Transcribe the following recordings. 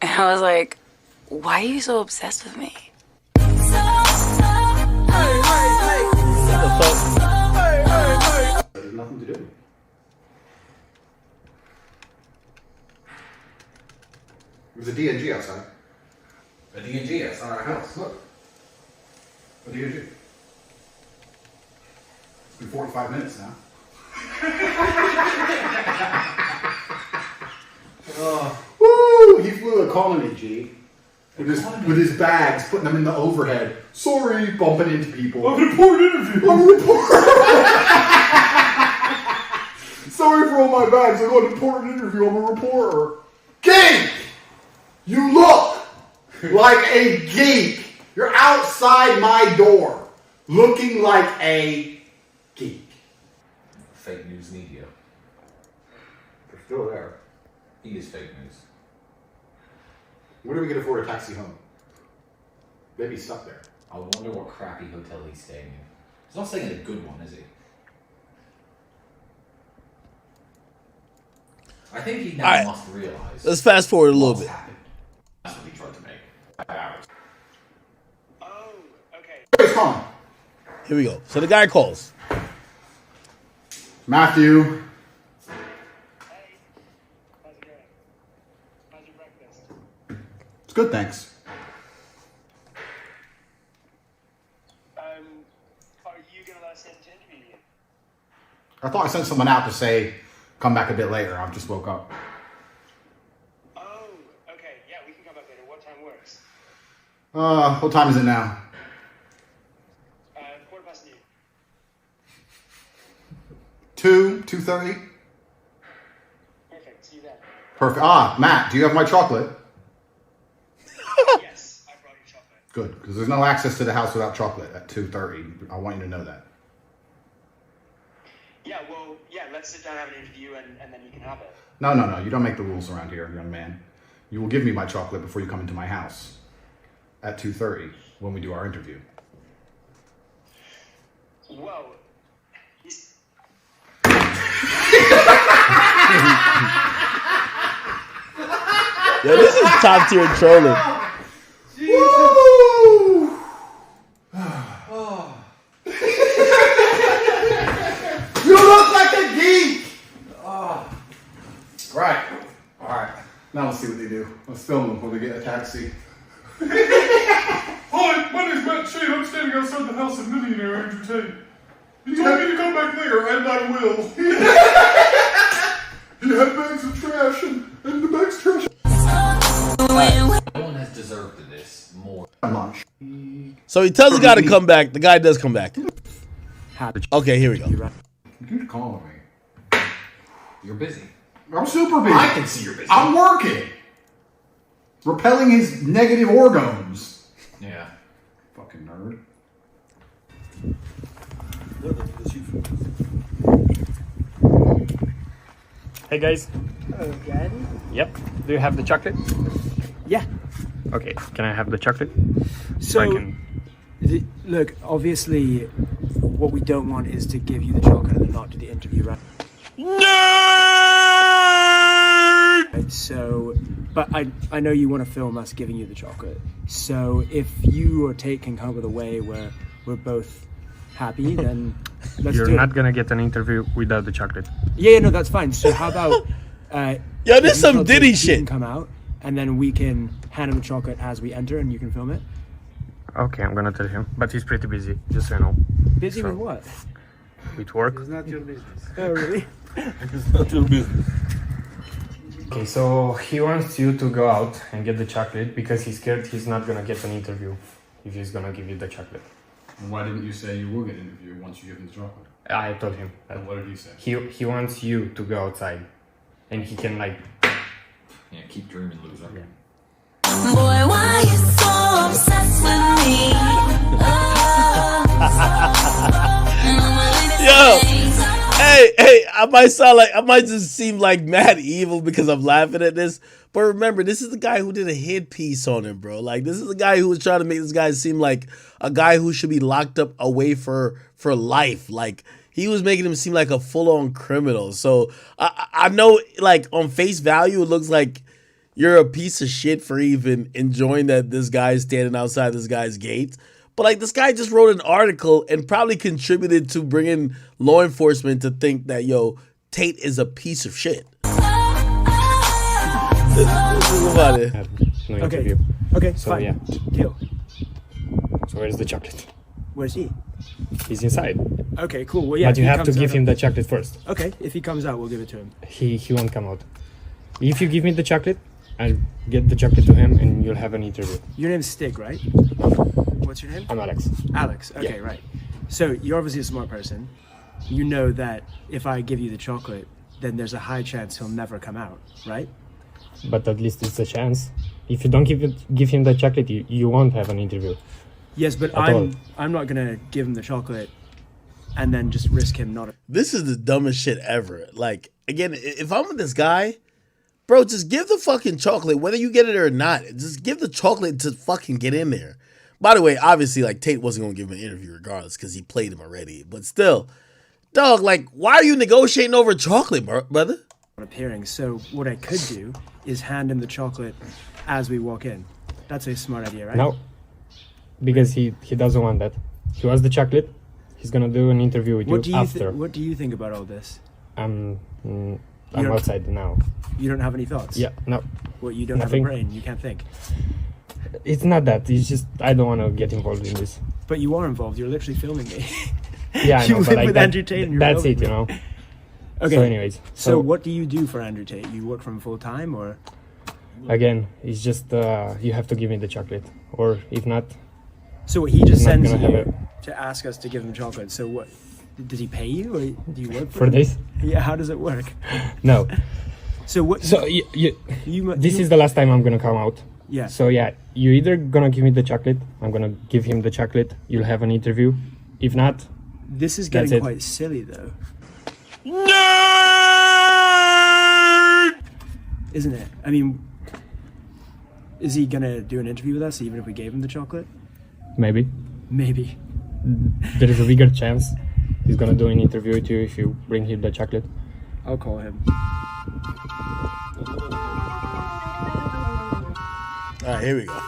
And I was like, why are you so obsessed with me? There's nothing to do. There's a D&G outside. A D&G outside our house. Look. A D&G. It's been 45 minutes now. Woo! He flew a colony G with his bags, putting them in the overhead. Sorry, bumping into people. I'm an important interview. I'm an important. Sorry for all my bags. I got an important interview. I'm a reporter. Geek! You look like a geek. You're outside my door, looking like a geek. Fake news media. They're still there. He is fake news. When are we going to afford a taxi home? Maybe he's stuck there. I wonder what crappy hotel he's staying in. He's not staying in a good one, is he? I think he now must realize. Let's fast forward a little bit. Happened. That's what he tried to make. Oh, okay. Where's calling? Here we go. So the guy calls. Matthew. Hey, how's it going? How's your breakfast? It's good, thanks. Are you gonna let us in to interview you? I thought I sent someone out to say, come back a bit later. I just woke up. Oh, okay. Yeah, we can come back later. What time works? What time is it now? 2:15. 2:30? Perfect. See you then. Perfect. Ah, Matt, do you have my chocolate? Yes, I brought you chocolate. Good, because there's no access to the house without chocolate at 2:30. I want you to know that. Yeah, well, yeah, let's sit down and have an interview and then you can have it. No. You don't make the rules around here, young man. You will give me my chocolate before you come into my house at 2:30 when we do our interview. Whoa. Yo, this is top tier trolling. Woo! You look like a geek! Right. Alright. Now let's see what they do. Let's film them when we get a taxi. Hi, my name's Matt Shane. I'm standing outside the house of millionaire Andrew Tate. He told me to come back later, and I will. He had bags of trash, and the bags of trash. No one has deserved this more. Lunch. So he tells the guy to come back. The guy does come back. Okay, here we go. You're calling me. You're busy. I'm super busy. I can see you're busy. I'm working. Repelling his negative organs. Yeah. Fucking nerd. Hey guys. Hello again. Yep. Do you have the chocolate? Yeah. Okay. Can I have the chocolate? So, I can... look, obviously, what we don't want is to give you the chocolate and then not do the interview, right? Right, so, but I know you want to film us giving you the chocolate. So if you or Tate can come up with a way where we're both happy, then let's You're do not it. gonna get an interview without the chocolate. Yeah, no, that's fine. So how about Yo, this if some you Diddy you shit. can come out and then we can hand him the chocolate as we enter and you can film it. Okay, I'm gonna tell him. But he's pretty busy, just so you know. Busy So- with what? With work. It's not your business. Oh, really? It's not your business. Okay, so he wants you to go out and get the chocolate because he's scared he's not gonna get an interview if he's gonna give you the chocolate. Why didn't you say you will get an interview once you give him the chocolate? I told him that. And what did he say? He wants you to go outside and he can like... Yeah, keep dreaming, loser. Yeah. Boy, why you so obsessed with me? Yo, hey, I might just seem like mad evil because I'm laughing at this. But remember, this is the guy who did a hit piece on him, bro. Like, this is the guy who was trying to make this guy seem like a guy who should be locked up away for life. Like, he was making him seem like a full-on criminal. So I know, like, on face value, it looks like you're a piece of shit for even enjoying that this guy's standing outside this guy's gate. But like this guy just wrote an article and probably contributed to bringing law enforcement to think that, yo, Tate is a piece of shit. No interview. Okay, So fine. yeah. Deal. So where's the chocolate? Where's he? He's inside. Okay, cool. Well, yeah. But you if he have to comes give out- him the chocolate first. Okay, if he comes out, we'll give it to him. He won't come out. If you give me the chocolate, I'll get the chocolate to him and you'll have an interview. Your name's Stig, right? What's your name? I'm Alex. Alex. Okay, Yeah. right. So you're obviously a smart person. You know that if I give you the chocolate, then there's a high chance he'll never come out, right? But at least it's a chance. If you don't give him the chocolate, you won't have an interview. Yes, but At all. I'm not gonna give him the chocolate and then just risk him not. This is the dumbest shit ever. Like, again, if I'm with this guy, bro, just give the fucking chocolate, whether you get it or not. Just give the chocolate to fucking get in there. By the way, obviously, like, Tate wasn't going to give him an interview regardless because he played him already. But still, dog, like, why are you negotiating over chocolate, brother? Appearing. So what I could do is hand him the chocolate as we walk in. That's a smart idea, right? No. Because he doesn't want that. He wants the chocolate. He's gonna do an interview with What do you you after. what do you think about all this? I'm don't- outside now. You don't have any thoughts? Yeah, no. Well, you don't Nothing. have a brain. You can't think. It's not that. It's just I don't want to get involved in this. But you are involved. You're literally filming me. Yeah, I You know, but live like with that, Andrew Tate and you're that's filming it, you me. know. Okay. So anyways, So what do you do for Andrew Tate? You work for him full time, or? again, it's just you have to give me the chocolate, or if not, So he just I'm not sends gonna have you to ask us to give him chocolate. So what? Does he pay you, or do you work for for him? this, Yeah. How does it work? no. So what? So this is the last time I'm gonna come out. Yeah. So yeah, you either gonna give me the chocolate, I'm gonna give him the chocolate. You'll have an interview. If not, This is That's getting it. quite silly, though. Isn't it? I mean, is he gonna do an interview with us even if we gave him the chocolate? maybe Maybe. there is a bigger chance he's gonna do an interview with you if you bring him the chocolate. I'll call him. All right, here we go.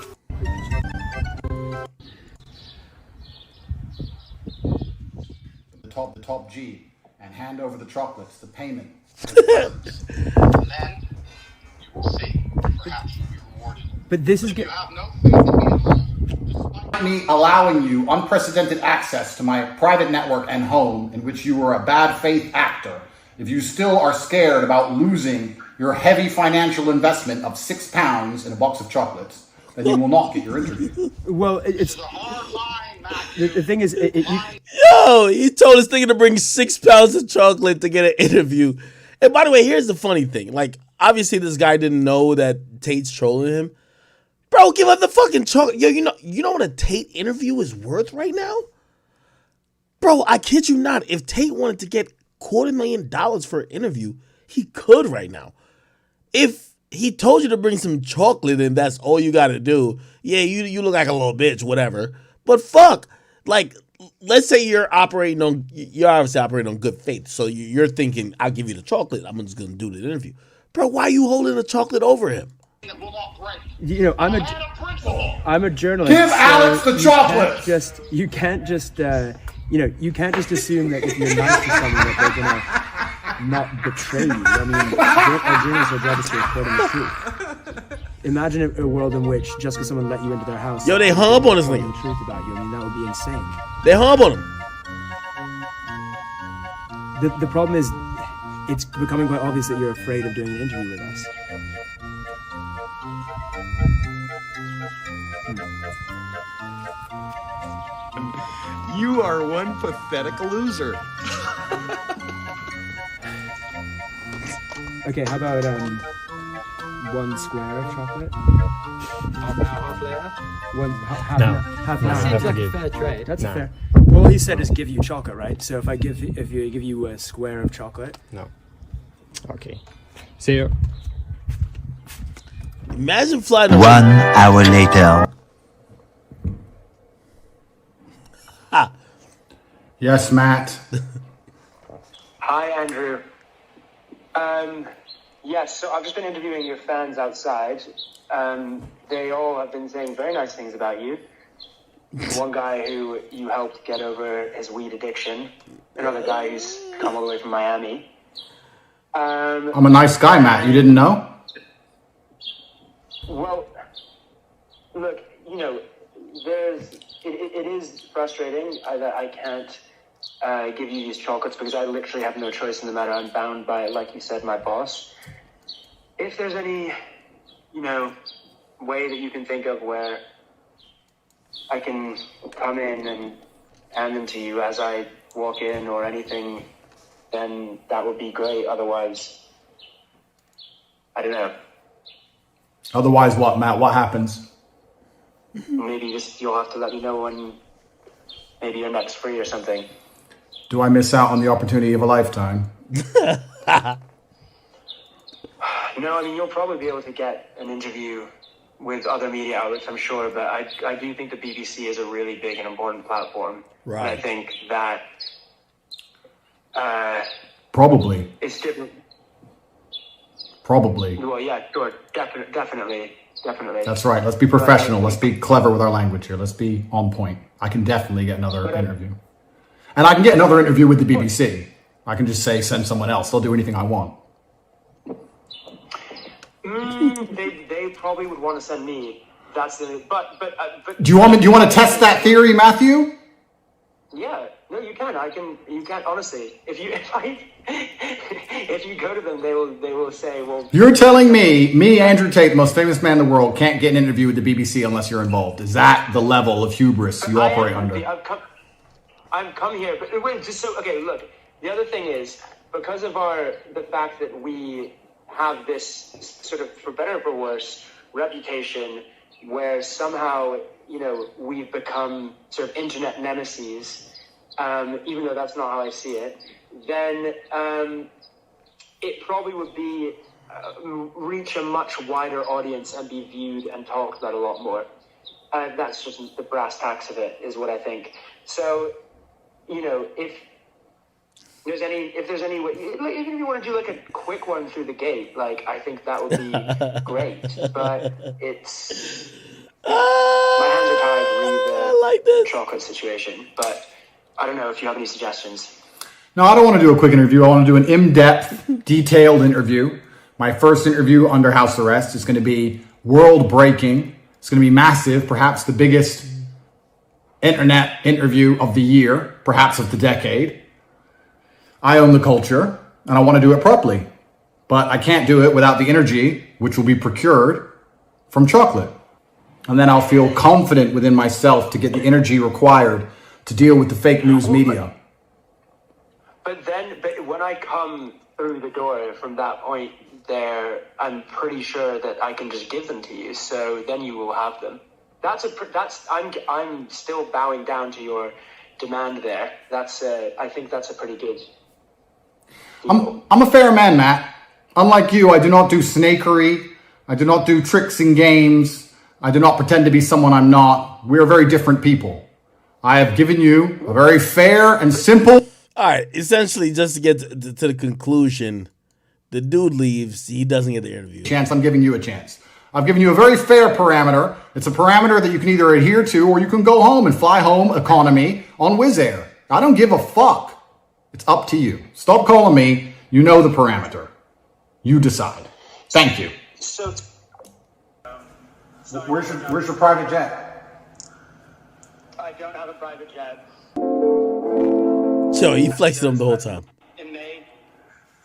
The top G and hand over the chocolates, the payment. Then you will see. Perhaps you'll be rewarded. But this is If you good. have no faith in me, Me allowing you unprecedented access to my private network and home in which you were a bad faith actor. If you still are scared about losing your heavy financial investment of £6 in a box of chocolates, then you will not get your interview. Well, it's it's a hard line, Mac. the thing is, you, Yo, he told his nigga to bring 6 pounds of chocolate to get an interview. And by the way, here's the funny thing. Like, obviously this guy didn't know that Tate's trolling him. Bro, give up the fucking chocolate. Yo, you know what a Tate interview is worth right now? Bro, I kid you not. If Tate wanted to get $250,000 for an interview, he could right now. If he told you to bring some chocolate and that's all you got to do, yeah, you look like a little bitch, whatever. But fuck, like, let's say you're obviously operating on good faith. So you're thinking, I'll give you the chocolate. I'm just going to do the interview. Bro, why are you holding the chocolate over him? That will not break. you know, I had a principle. I'm a journalist. Give Alex the chocolate! You can't just assume that if you're nice to someone that they're gonna not betray you. I mean, our journalists are job is to report on the truth. Imagine a world in which just because someone let you into their house, Yo, they hung up on this telling nigga. the truth about you. I mean, that would be insane. They hung up on him. The problem is, it's becoming quite obvious that you're afraid of doing an interview with us. You are one pathetic loser. Okay, how about 1 square of chocolate? Half later. Half No. an hour. Half an No, hour. that's Seems like good. a fair trade. That's No. fair. Well, all he said is give you chocolate, right? So if you give you a square of chocolate, No. Okay. See you. Imagine flying 1 hour later. Yes, Matt. Hi, Andrew. Yes, so I've just been interviewing your fans outside. They all have been saying very nice things about you. One guy who you helped get over his weed addiction. Another guy who's come all the way from Miami. I'm a nice guy, Matt. You didn't know? Well, look, you know, it is frustrating that I can't give you these chocolates because I literally have no choice in the matter. I'm bound by, like you said, my boss. If there's any, you know, way that you can think of where I can come in and hand them to you as I walk in or anything, then that would be great. Otherwise, I don't know. Otherwise what, Matt? What happens? Maybe just you'll have to let me know when maybe you're next free or something. Do I miss out on the opportunity of a lifetime? No, I mean, you'll probably be able to get an interview with other media outlets, I'm sure, but I do think the BBC is a really big and important platform. Right. And I think that Probably. it's different. Probably. Well, yeah, sure, definitely. That's right. Let's be professional. Let's be clever with our language here. Let's be on point. I can definitely get another interview. And I can get another interview with the BBC. I can just say, send someone else. They'll do anything I want. They probably would want to send me. That's the but. Do you want to test that theory, Matthew? Yeah, no, you can. You can honestly. If you go to them, they will say, well. You're telling me, Andrew Tate, the most famous man in the world, can't get an interview with the BBC unless you're involved. Is that the level of hubris you operate under? I've come here, but wait, just so okay. Look, the other thing is because of the fact that we have this sort of, for better or for worse, reputation where somehow, you know, we've become sort of internet nemesis, even though that's not how I see it, then it probably would be reach a much wider audience and be viewed and talked about a lot more. That's just the brass tacks of it, is what I think. So, you know, if there's any way, even if you want to do like a quick one through the gate, like I think that would be great. But it's my hands are tied with the chocolate situation. But I don't know if you have any suggestions. No, I don't want to do a quick interview. I want to do an in-depth, detailed interview. My first interview under house arrest is going to be world-breaking. It's going to be massive, perhaps the biggest internet interview of the year, perhaps of the decade. I own the culture, and I want to do it properly. But I can't do it without the energy, which will be procured from chocolate. And then I'll feel confident within myself to get the energy required to deal with the fake news media. But when I come through the door from that point there, I'm pretty sure that I can just give them to you. So then you will have them. I'm still bowing down to your demand there. I think that's a pretty good. I'm a fair man, Matt. Unlike you, I do not do snakery. I do not do tricks and games. I do not pretend to be someone I'm not. We are very different people. I have given you a very fair and simple... All right, essentially, just to get to the conclusion, the dude leaves. He doesn't get the interview. I'm giving you a chance. I've given you a very fair parameter. It's a parameter that you can either adhere to or you can go home and fly home economy on Wizz Air. I don't give a fuck. It's up to you. Stop calling me. You know the parameter. You decide. Thank you. So where's your private jet? I don't have a private jet. So he flexed them the whole time. In May,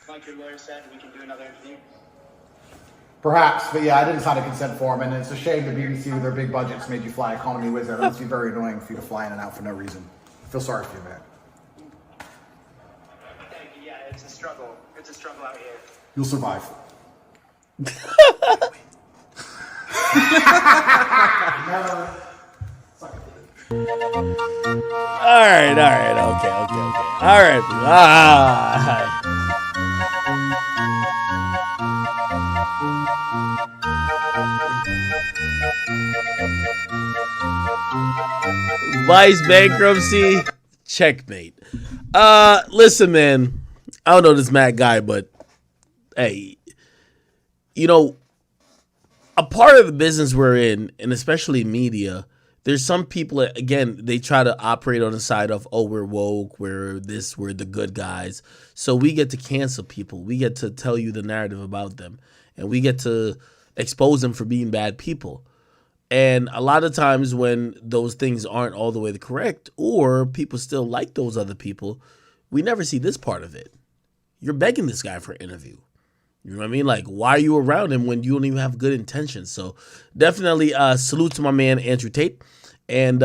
like your lawyer said, we can do another interview. Perhaps, but yeah, I didn't sign a consent form, and it's a shame the BBC with their big budgets made you fly economy Wizz Air. That must be very annoying for you to fly in and out for no reason. I feel sorry for you, man. Thank you. Yeah, it's a struggle. It's a struggle out here. You'll survive. All right, okay. All right. Vice bankruptcy, checkmate. Listen, man, I don't know this Matt guy, but hey, you know, a part of the business we're in, and especially media, there's some people that, again, they try to operate on the side of, oh, we're woke, we're this, we're the good guys. So we get to cancel people. We get to tell you the narrative about them. And we get to expose them for being bad people. And a lot of times when those things aren't all the way correct, or people still like those other people, we never see this part of it. You're begging this guy for an interview. You know what I mean? Like, why are you around him when you don't even have good intentions? So definitely salute to my man, Andrew Tate. And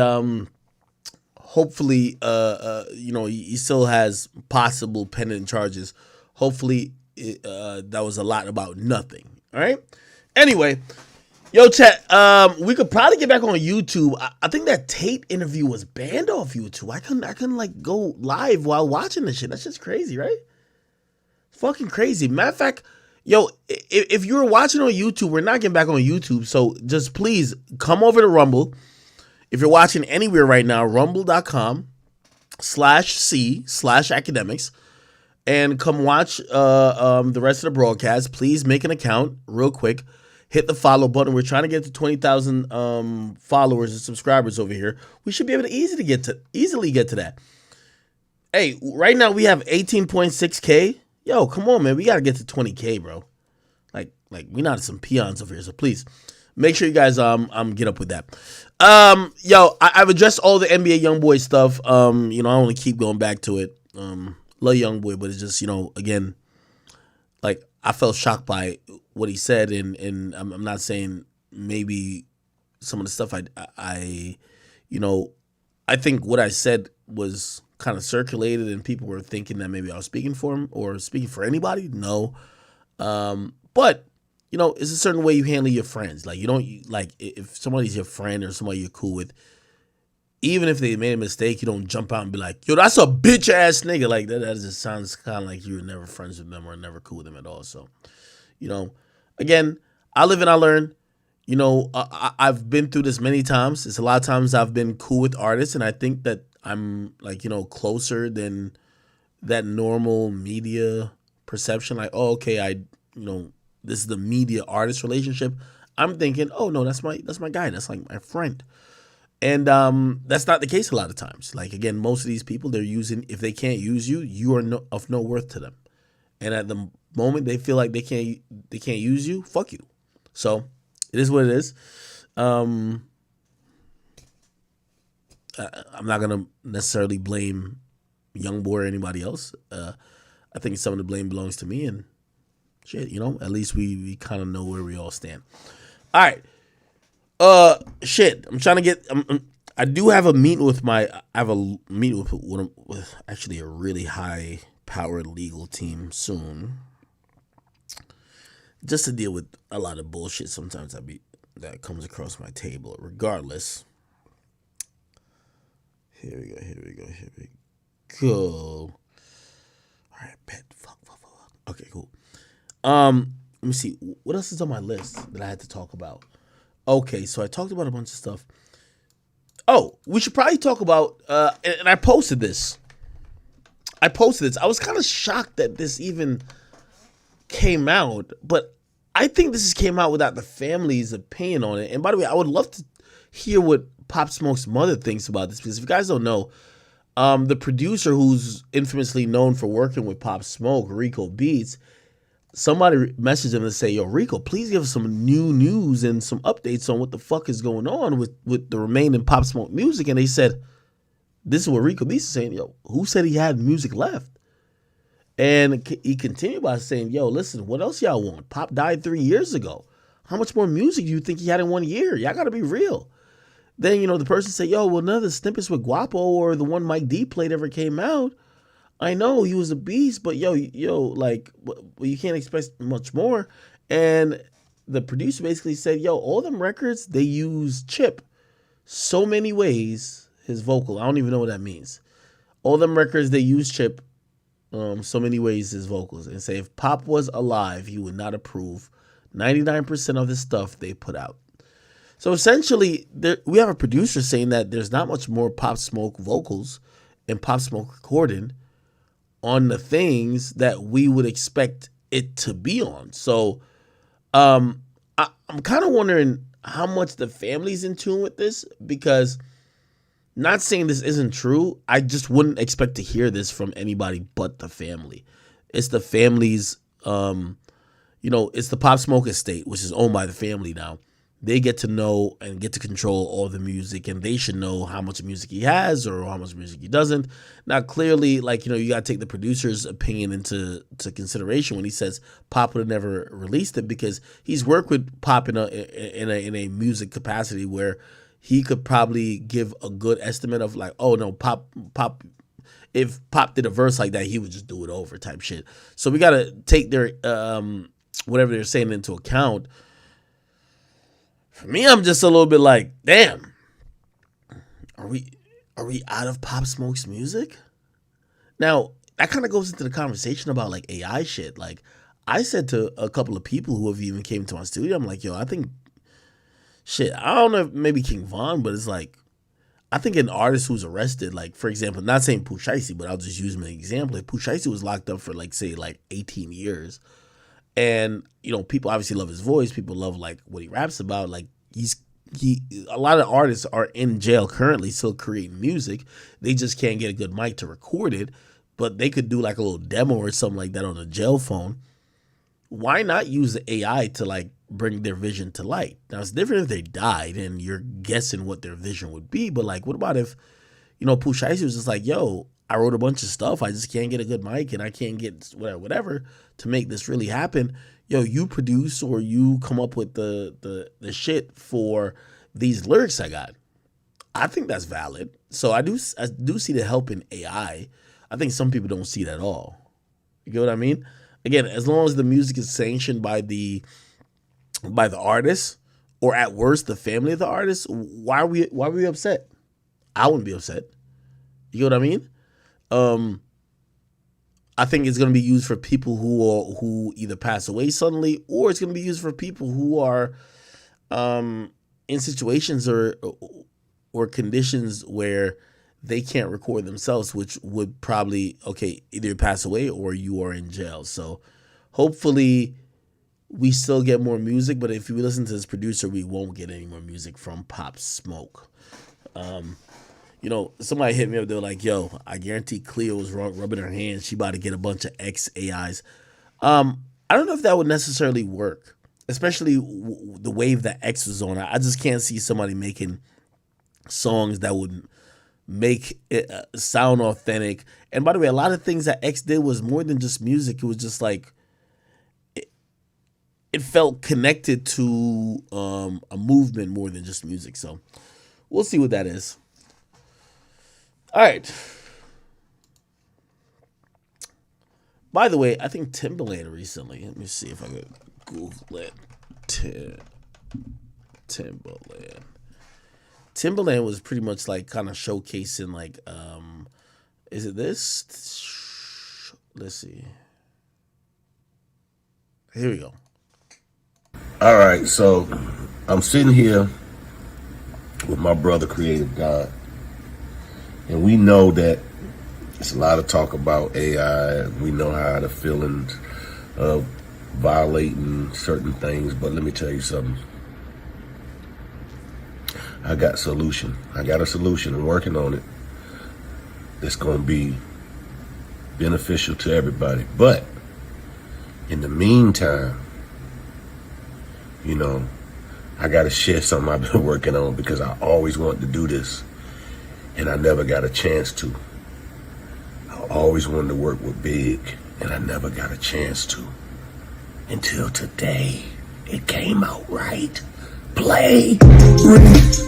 hopefully, you know, he still has possible pending charges. Hopefully that was a lot about nothing. All right? Anyway, yo, chat, we could probably get back on YouTube. I think that Tate interview was banned off YouTube. I couldn't like go live while watching this shit. That's just crazy, right? Fucking crazy. Matter of fact, yo, if you were watching on YouTube, we're not getting back on YouTube. So just please come over to Rumble. If you're watching anywhere right now, rumble.com/c/academics, and come watch the rest of the broadcast. Please make an account real quick. Hit the follow button. We're trying to get to 20,000 followers and subscribers over here. We should be able to easily get to that. Hey, right now we have 18.6K. Yo, come on, man. We got to get to 20K, bro. Like we not some peons over here. So please make sure you guys get up with that. Yo, I've addressed all the NBA Youngboy stuff. You know, I want to keep going back to it. Love Youngboy, but it's just, you know, again, like I felt shocked by what he said, and I'm not saying maybe some of the stuff I you know, I think what I said was kind of circulated and people were thinking that maybe I was speaking for him or speaking for anybody. No. But you know, it's a certain way you handle your friends. Like, you don't, like, if somebody's your friend or somebody you're cool with, even if they made a mistake, you don't jump out and be like, yo, that's a bitch ass nigga. Like, that just sounds kind of like you were never friends with them or never cool with them at all. So, you know, again, I live and I learn. You know, I've been through this many times. It's a lot of times I've been cool with artists, and I think that I'm, like, you know, closer than that normal media perception. Like, oh, okay, you know, this is the media artist relationship. I'm thinking, oh no, that's my guy. That's like my friend. And that's not the case a lot of times. Like, again, most of these people, they're using, if they can't use you, you are of no worth to them. And at the moment they feel like they can't use you, fuck you. So it is what it is. I'm not gonna necessarily blame Youngboy or anybody else. I think some of the blame belongs to me, and shit, you know, at least we kind of know where we all stand. All right. Shit, I'm trying to get, I do have a meeting with with actually a really high powered legal team soon. Just to deal with a lot of bullshit sometimes that comes across my table. Regardless. Here we go. All right, bet. Fuck. Okay, cool. Let me see. What else is on my list that I had to talk about? Okay, so I talked about a bunch of stuff. Oh, we should probably talk about, and I posted this. I was kind of shocked that this even came out, but I think this came out without the family's opinion on it. And by the way, I would love to hear what Pop Smoke's mother thinks about this, because if you guys don't know, the producer who's infamously known for working with Pop Smoke, Rico Beats, somebody messaged him and say, yo, Rico, please give us some new news and some updates on what the fuck is going on with the remaining Pop Smoke music. And they said, this is what Rico Beats is saying, yo, who said he had music left? And he continued by saying, yo, listen, what else y'all want? Pop died 3 years ago. How much more music do you think he had in 1 year? Y'all got to be real. Then, you know, the person said, yo, well, none of the snippets with Guapo or the one Mike D played ever came out. I know he was a beast, but yo, like, well, you can't expect much more. And the producer basically said, yo, all them records, they use Chip so many ways, his vocal. I don't even know what that means. All them records, they use Chip so many ways, his vocals. And say, if Pop was alive, he would not approve 99% of the stuff they put out. So essentially, we have a producer saying that there's not much more Pop Smoke vocals and Pop Smoke recording on the things that we would expect it to be on. So I'm kind of wondering how much the family's in tune with this, because not saying this isn't true, I just wouldn't expect to hear this from anybody but the family. It's the family's, it's the Pop Smoke estate, which is owned by the family now. They get to know and get to control all the music, and they should know how much music he has or how much music he doesn't. Now, clearly, you got to take the producer's opinion into consideration when he says Pop would have never released it, because he's worked with Pop in a music capacity where he could probably give a good estimate of oh no, Pop. If Pop did a verse like that, he would just do it over type shit. So we got to take their whatever they're saying into account. For me, I'm just a little bit like, damn, are we out of Pop Smoke's music? Now, that kind of goes into the conversation about AI shit. I said to a couple of people who have even came to my studio, I'm like, yo, I think, shit, I don't know if maybe King Von, but it's I think an artist who's arrested, for example, not saying Pooh Shiesty, but I'll just use him as an example. Pooh Shiesty was locked up for 18 years. And, people obviously love his voice. People love what he raps about. A lot of artists are in jail currently still creating music. They just can't get a good mic to record it, but they could do a little demo or something like that on a jail phone. Why not use the AI to bring their vision to light? Now, it's different if they died and you're guessing what their vision would be, but what about if, Pooh Shiesty was just yo, I wrote a bunch of stuff, I just can't get a good mic and I can't get whatever to make this really happen. Yo, you produce or you come up with the shit for these lyrics I got. I think that's valid. So I do see the help in AI. I think some people don't see it at all. You get what I mean? Again, as long as the music is sanctioned by the artist, or at worst the family of the artist, why are we upset? I wouldn't be upset. You get what I mean? I think it's going to be used for people who either pass away suddenly, or it's going to be used for people who are in situations or conditions where they can't record themselves, which would probably, either pass away or you are in jail. So hopefully we still get more music, but if you listen to this producer, we won't get any more music from Pop Smoke. Somebody hit me up. They were like, yo, I guarantee Cleo's rubbing her hands. She about to get a bunch of X AIs. I don't know if that would necessarily work, especially the wave that X was on. I just can't see somebody making songs that would make it sound authentic. And by the way, a lot of things that X did was more than just music. It was just it felt connected to a movement more than just music. So we'll see what that is. All right. By the way, I think Timbaland recently. Let me see if I could Google it. Timbaland. Timbaland was pretty much kind of showcasing is it this? Let's see. Here we go. All right, so I'm sitting here with my brother, Creative God. And we know that it's a lot of talk about AI. We know how the feelings of violating certain things. But let me tell you something. I got a solution. I'm working on it. It's going to be beneficial to everybody. But in the meantime, I got to share something I've been working on, because I always wanted to do this. And I never got a chance to. I always wanted to work with Big, and I never got a chance to. Until today, it came out right. Play.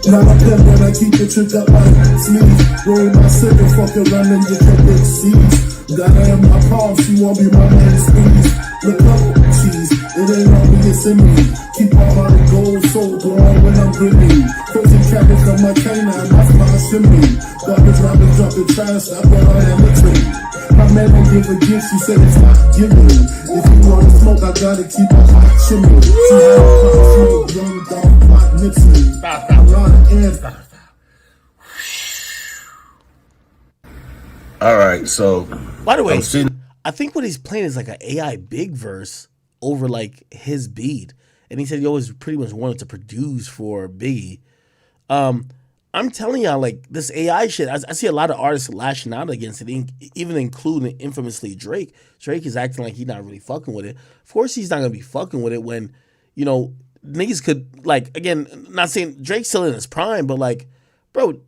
Now I pimp when I keep the trick up like sneeze. Roll my cigarette, fuck around and get your big seeds. Got her in my palm, she won't be my man squeeze. Look up, cheese, it ain't on me, it's in me. Keep my heart of gold, so glowing when I'm grinning. Frozen cabbage on my canine, my fly shimmy. Garbage, robbing, dropping trash, I brought all that liquid. My man don't give a gift, she said it's not giving. If you wanna smoke, I gotta keep my hot chimney. She had a pot smoke, young dog, pot Nipsey. Stop. All right, so by the way, I think what he's playing is an AI big verse over his beat, and he said he always pretty much wanted to produce for Biggie. I'm telling y'all, like, this AI shit, I see a lot of artists lashing out against it, even including infamously Drake. Drake is acting like he's not really fucking with it. Of course he's not going to be fucking with it when, you know, niggas could, like, again, not saying Drake's still in his prime, but, like, bro,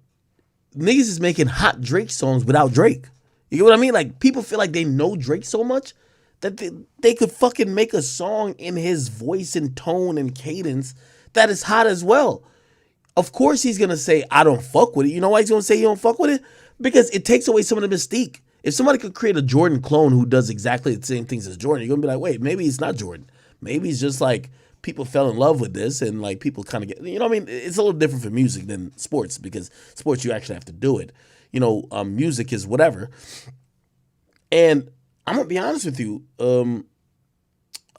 niggas is making hot Drake songs without Drake. You get what I mean? Like, people feel like they know Drake so much that they could fucking make a song in his voice and tone and cadence that is hot as well. Of course he's going to say, I don't fuck with it. You know why he's going to say he don't fuck with it? Because it takes away some of the mystique. If somebody could create a Jordan clone who does exactly the same things as Jordan, you're going to be like, wait, maybe it's not Jordan. Maybe it's just like people fell in love with this and like people kind of get, you know what I mean? It's a little different for music than sports because sports, you actually have to do it. You know, music is whatever. And I'm going to be honest with you.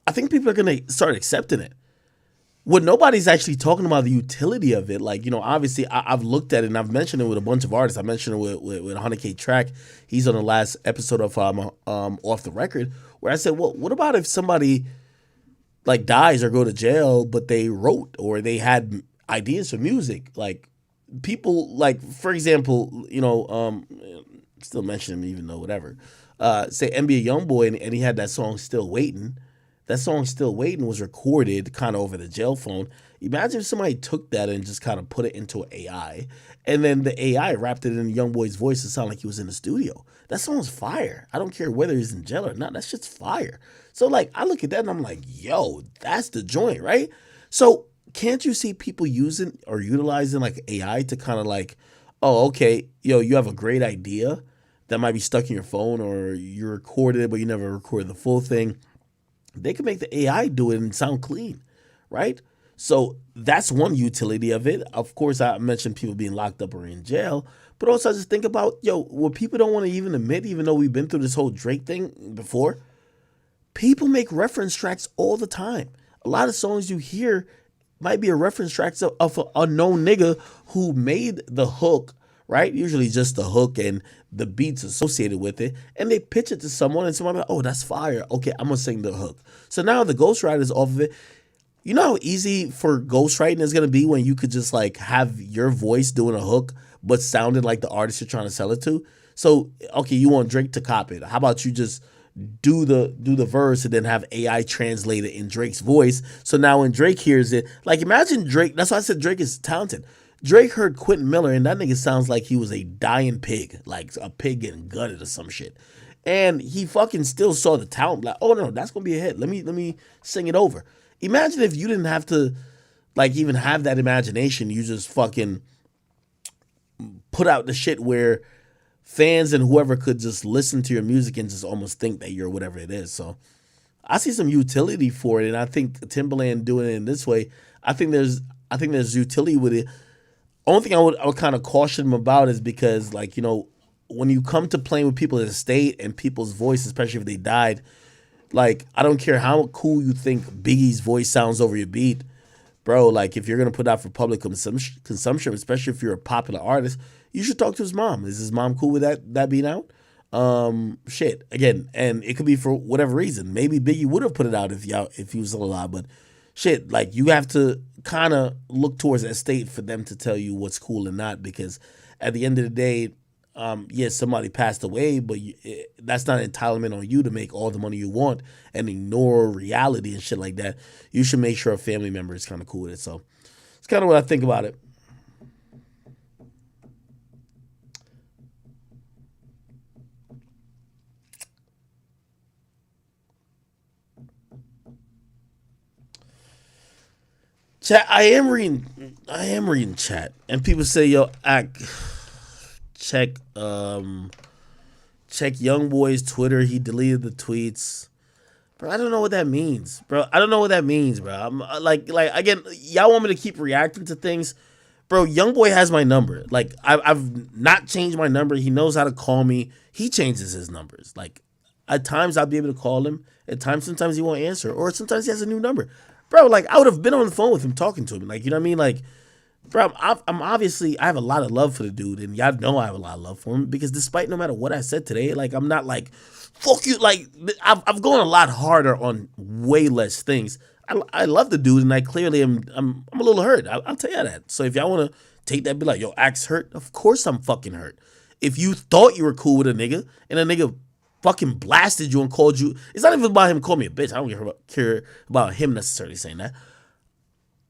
I think people are going to start accepting it. What nobody's actually talking about the utility of it. Like, you know, obviously I've looked at it and I've mentioned it with a bunch of artists. I mentioned it with 100K Track. He's on the last episode of Off the Record where I said, well, what about if somebody like dies or go to jail, but they wrote or they had ideas for music? Like people like, for example, you know, still mention him even though whatever, say NBA Youngboy and he had that song Still Waiting. That song Still Waiting was recorded kind of over the jail phone. Imagine if somebody took that and just kind of put it into an AI and then the AI wrapped it in Youngboy's voice to sound like he was in the studio. That song's fire. I don't care whether he's in jail or not. That shit's fire. So like I look at that and I'm like, yo, that's the joint, right? So can't you see people using or utilizing like AI to kind of like, oh, okay, yo, you have a great idea that might be stuck in your phone or you recorded it, but you never recorded the full thing. They can make the AI do it and sound clean, right? So that's one utility of it. Of course, I mentioned people being locked up or in jail, but also I just think about, yo, what people don't want to even admit, even though we've been through this whole Drake thing before, people make reference tracks all the time. A lot of songs you hear might be a reference track of an unknown nigga who made the hook, right? Usually just the hook and the beats associated with it. And they pitch it to someone and someone like, oh, that's fire. Okay, I'm going to sing the hook. So now the ghostwriter's off of it. You know how easy for ghostwriting is going to be when you could just like have your voice doing a hook, but sounded like the artist you're trying to sell it to. So, okay, you want Drake to copy it. How about you just do the verse and then have AI translate it in Drake's voice. So now when Drake hears it, like imagine Drake, that's why I said Drake is talented. Drake heard Quentin Miller and that nigga sounds like he was a dying pig, like a pig getting gutted or some shit. And he fucking still saw the talent, like, oh no, that's gonna be a hit. Let me sing it over. Imagine if you didn't have to like even have that imagination, you just fucking put out the shit where fans and whoever could just listen to your music and just almost think that you're whatever it is. So I see some utility for it, and I think Timbaland doing it in this way, I think there's utility with it. Only thing I would kind of caution him about is because, like, you know, when you come to playing with people's estate and people's voice, especially if they died, like, I don't care how cool you think Biggie's voice sounds over your beat, bro. Like, if you're gonna put out for public consumption, especially if you're a popular artist, you should talk to his mom. Is his mom cool with that being out? Shit. Again, and it could be for whatever reason. Maybe Biggie would have put it out if he was still alive, but shit, like you have to kind of look towards the estate for them to tell you what's cool and not, because at the end of the day, yes, somebody passed away, but that's not an entitlement on you to make all the money you want and ignore reality and shit like that. You should make sure a family member is kind of cool with it. So it's kind of what I think about it. Chat, I am reading chat, and people say, "Yo, check Youngboy's Twitter. He deleted the tweets, bro. I don't know what that means, bro. I'm like again, y'all want me to keep reacting to things, bro. Youngboy has my number. Like I've not changed my number. He knows how to call me. He changes his numbers. Like at times I'll be able to call him. At times, sometimes he won't answer, or sometimes he has a new number." Bro, like, I would have been on the phone with him talking to him. Like, you know what I mean? Like, bro, I'm obviously, I have a lot of love for the dude. And y'all know I have a lot of love for him. Because despite no matter what I said today, like, I'm not like, fuck you. Like, I've gone a lot harder on way less things. I love the dude, and I clearly I'm a little hurt. I'll tell you that. So if y'all want to take that, be like, yo, Axe hurt. Of course I'm fucking hurt. If you thought you were cool with a nigga and a nigga fucking blasted you and called you, it's not even about him calling me a bitch. I don't care about him necessarily saying that.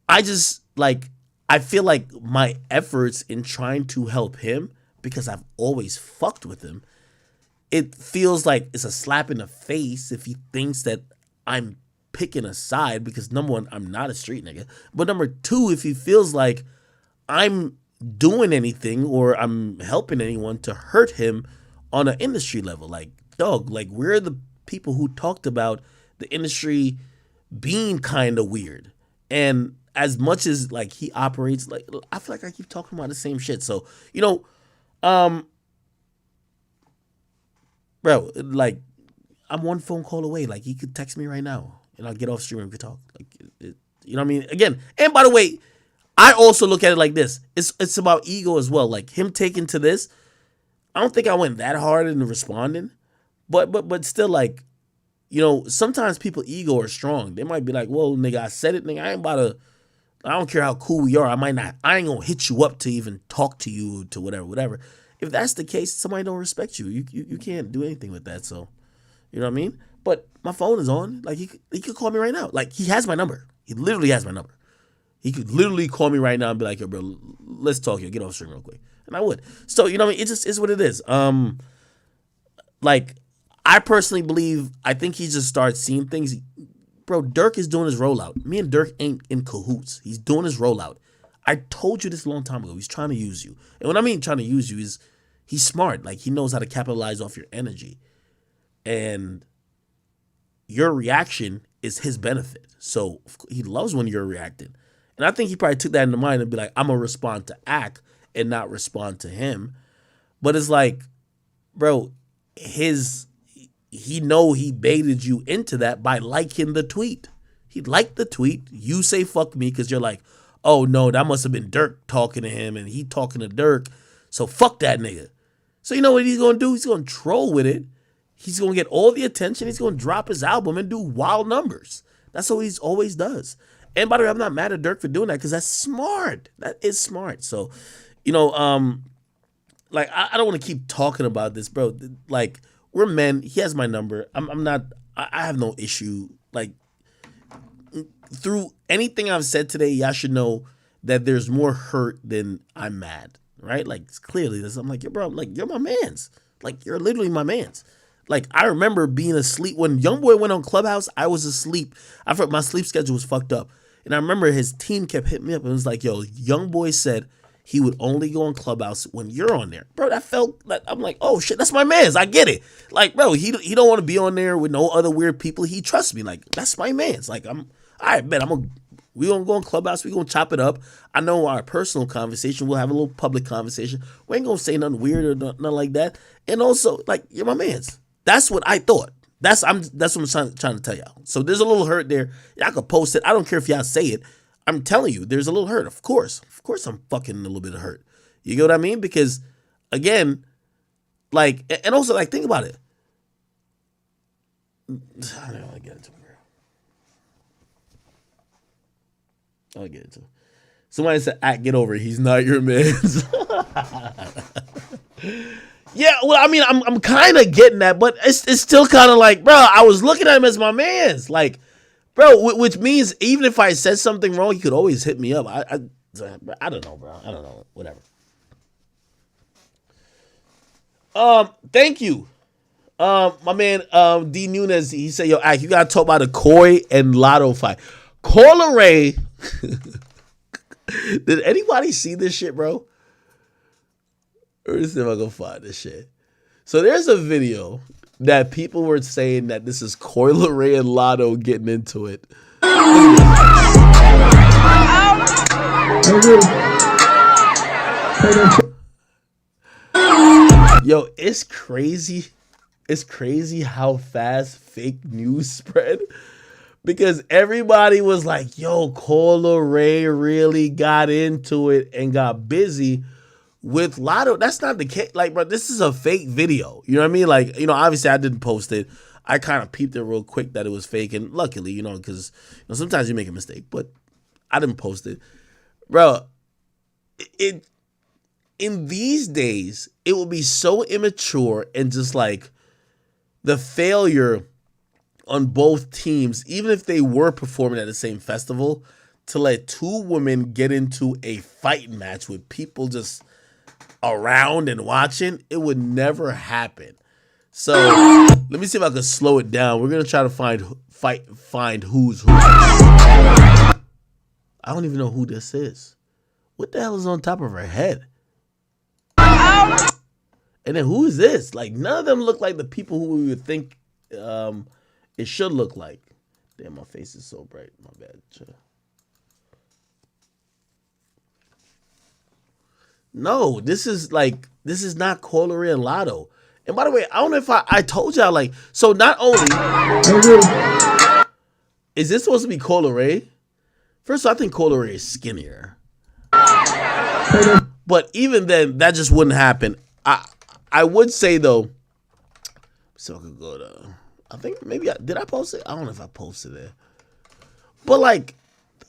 I just I feel like my efforts in trying to help him, because I've always fucked with him, it feels like it's a slap in the face if he thinks that I'm picking a side, because number one, I'm not a street nigga. But number two, if he feels like I'm doing anything or I'm helping anyone to hurt him on an industry level. Like, dog, we're the people who talked about the industry being kind of weird. And as much as he operates, I feel like I keep talking about the same shit. So, bro, I'm one phone call away. He could text me right now and I'll get off stream and we could talk. You know what I mean? Again, and by the way, I also look at it like this. It's about ego as well. Him taking to this, I don't think I went that hard in responding, but still, sometimes people ego are strong. They might be like, whoa, nigga, I said it, nigga. I don't care how cool we are. I ain't gonna hit you up to even talk to you to whatever. If that's the case, somebody don't respect you. You can't do anything with that. So, you know what I mean? But my phone is on. He could call me right now. He has my number. He literally has my number. He could literally call me right now and be like, yo, bro, let's talk here. Get off stream real quick. And I would. So, you know what I mean? It just is what it is. I personally believe, I think he just starts seeing things. Bro, Dirk is doing his rollout. Me and Dirk ain't in cahoots. He's doing his rollout. I told you this a long time ago. He's trying to use you. And when I mean trying to use you is he's smart. He knows how to capitalize off your energy. And your reaction is his benefit. So he loves when you're reacting. And I think he probably took that into mind and be like, I'm going to respond to Ak and not respond to him. But it's bro, he know he baited you into that by liking the tweet. He liked the tweet. You say fuck me because you're like, oh no, that must have been Dirk talking to him and he talking to Dirk. So fuck that nigga. So you know what he's going to do? He's going to troll with it. He's going to get all the attention. He's going to drop his album and do wild numbers. That's what he's always does. And by the way, I'm not mad at Dirk for doing that because that's smart. That is smart. So, I don't want to keep talking about this, bro. We're men. He has my number. I'm not. I have no issue. Through anything I've said today, y'all should know that there's more hurt than I'm mad. Right? Clearly, this. I'm like, yo, bro. You're my man's. You're literally my man's. I remember being asleep when Youngboy went on Clubhouse. I was asleep. I thought my sleep schedule was fucked up. And I remember his team kept hitting me up and was like, yo, Youngboy said he would only go on Clubhouse when you're on there. Bro, that felt like, I'm like, oh shit, that's my man's. I get it. Bro, he don't want to be on there with no other weird people. He trusts me. That's my man's. I'm, all right, bet we gonna go on Clubhouse. We gonna chop it up. I know our personal conversation. We'll have a little public conversation. We ain't gonna say nothing weird or nothing like that. And also, you're my man's. That's what I thought. That's what I'm trying to tell y'all. So there's a little hurt there. Y'all can post it. I don't care if y'all say it. I'm telling you, there's a little hurt. Of course I'm fucking a little bit of hurt. You get what I mean? Because again, and also think about it. I don't want to get into it, bro. I'll get into it. Somebody said, get over it. He's not your man. Yeah, well, I mean, I'm kind of getting that, but it's still kind of bro, I was looking at him as my man's, bro, which means even if I said something wrong, he could always hit me up. I don't know, bro. I don't know, whatever. Thank you, my man, D Nunez. He said, yo, Ak, you gotta talk about the Coi and Lotto fight. Coi Leray. Did anybody see this shit, bro? Let's see if I can find this shit. So there's a video that people were saying that this is Coi Leray and Lotto getting into it. Yo, it's crazy. It's crazy how fast fake news spread. Because everybody was like, yo, Coi Leray really got into it and got busy with Lotto. That's not the case. Bro, this is a fake video. You know what I mean? Obviously I didn't post it. I kind of peeped it real quick that it was fake, and luckily, you know, because sometimes you make a mistake, but I didn't post it, bro. In these days, it will be so immature and just like the failure on both teams, even if they were performing at the same festival, to let two women get into a fighting match with people just around and watching, it would never happen. So let me see if I can slow it down. We're gonna try to find who's who. I don't even know who this is. What the hell is on top of her head? And then who is this? Like, none of them look like the people who we would think it should look like. Damn, my face is so bright. My bad. No, this is not Coi Leray and Lotto. And by the way, I don't know if I told y'all, like, so not only is this supposed to be Coi Leray? First of all, I think Coi Leray is skinnier. But even then, that just wouldn't happen. I would say, though, so I could go to, I think maybe, did I post it? I don't know if I posted it. But, like,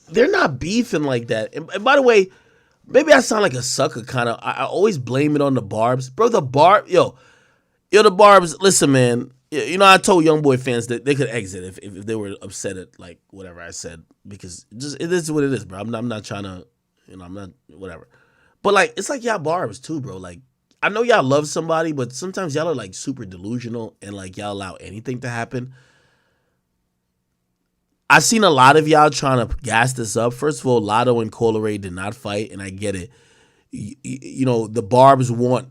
they're not beefing like that. And by the way, maybe I sound like a sucker, kind of. I always blame it on the Barbs. Bro, the Barbs, listen, man. You know, I told Youngboy fans that they could exit if they were upset at, like, whatever I said. Because it is what it is, bro. I'm not trying to, I'm not, whatever. But, like, it's like y'all Barbs, too, bro. Like, I know y'all love somebody, but sometimes y'all are, like, super delusional and, like, y'all allow anything to happen. I've seen a lot of y'all trying to gas this up. First of all, Lotto and Coi Leray did not fight, and I get it. You know, the Barbs want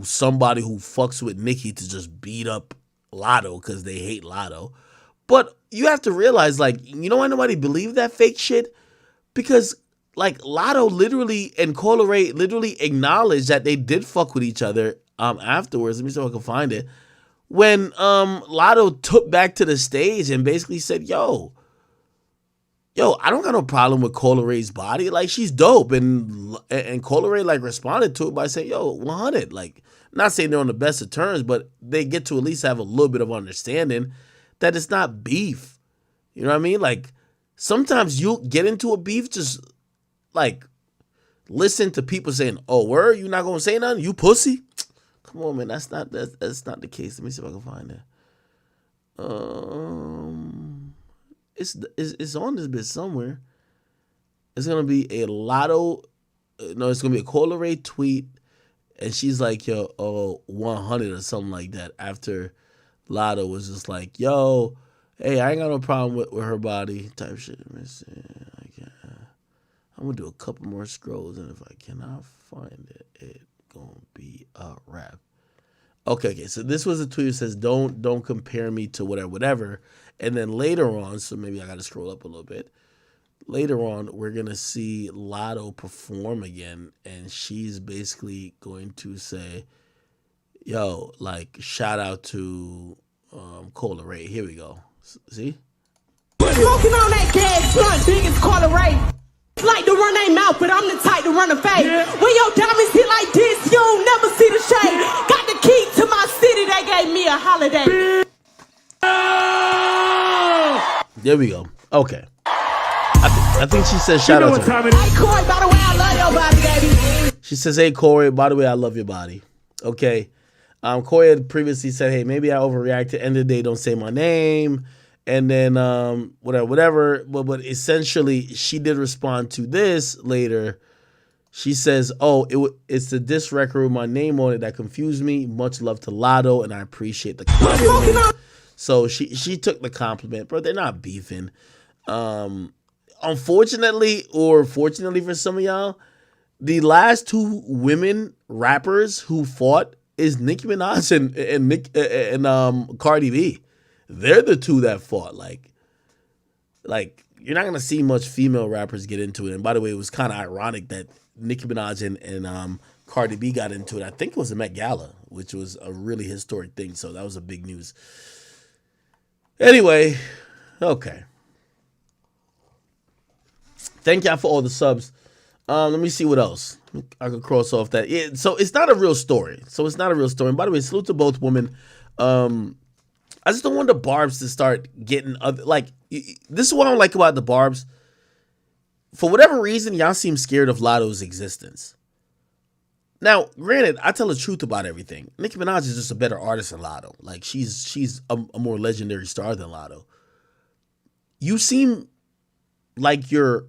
somebody who fucks with Nicki to just beat up Lotto because they hate Lotto. But you have to realize, like, you know why nobody believed that fake shit? Because, like, Lotto literally and Coi Leray literally acknowledged that they did fuck with each other afterwards. Let me see if I can find it. When Lotto took back to the stage and basically said, yo, I don't got no problem with Coi Leray's body. Like, she's dope. And Coi Leray, like, responded to it by saying, yo, 100. Like, not saying they're on the best of terms, but they get to at least have a little bit of understanding that it's not beef. You know what I mean? Like, sometimes you'll get into a beef, just, like, listen to people saying, oh, word, you not going to say nothing? You pussy? Come on, man. That's not the case. Let me see if I can find it. It's on this bit somewhere. It's gonna be a Lotto. No, it's gonna be a Coi Leray tweet, and she's like, "Yo, 100" or something like that. After Lotto was just like, "Yo, hey, I ain't got no problem with her body," type shit. Let me see. I'm gonna do a couple more scrolls, and if I cannot find it, it's gonna be a wrap. Okay. So this was a tweet that says, "Don't compare me to whatever." And then later on, so maybe I got to scroll up a little bit. Later on, we're going to see Lotto perform again. And she's basically going to say, yo, like, shout out to Coi Leray. Here we go. See? Smoking on that gas blunt, big as Coi Leray. Like to run their mouth, but I'm the type to run a fade. Yeah. When your diamonds hit like this, you don't never see the shade. Got the key to my city, they gave me a holiday. There we go. Okay. I think she says shout out to her. Hey, Corey, by the way, I love your body, baby. She says, hey, Corey, by the way, I love your body. Okay. Corey had previously said, hey, maybe I overreacted. End of the day, don't say my name. And then whatever. But essentially, she did respond to this later. She says, oh, it's the diss record with my name on it that confused me. Much love to Lotto, and I appreciate the compliment. So she took the compliment, bro. They're not beefing. Unfortunately, or fortunately for some of y'all, the last two women rappers who fought is Nicki Minaj and Cardi B. They're the two that fought. Like you're not gonna see much female rappers get into it. And by the way, it was kind of ironic that Nicki Minaj and Cardi B got into it. I think it was a Met Gala, which was a really historic thing. So that was a big news. Anyway, okay. Thank y'all for all the subs. Let me see what else I could cross off that. Yeah, so it's not a real story. And by the way, salute to both women. I just don't want the Barbs to start getting other, like, this is what I don't like about the Barbs. For whatever reason, y'all seem scared of Lotto's existence. Now, granted, I tell the truth about everything. Nicki Minaj is just a better artist than Lotto. Like, she's a more legendary star than Lotto. You seem like you're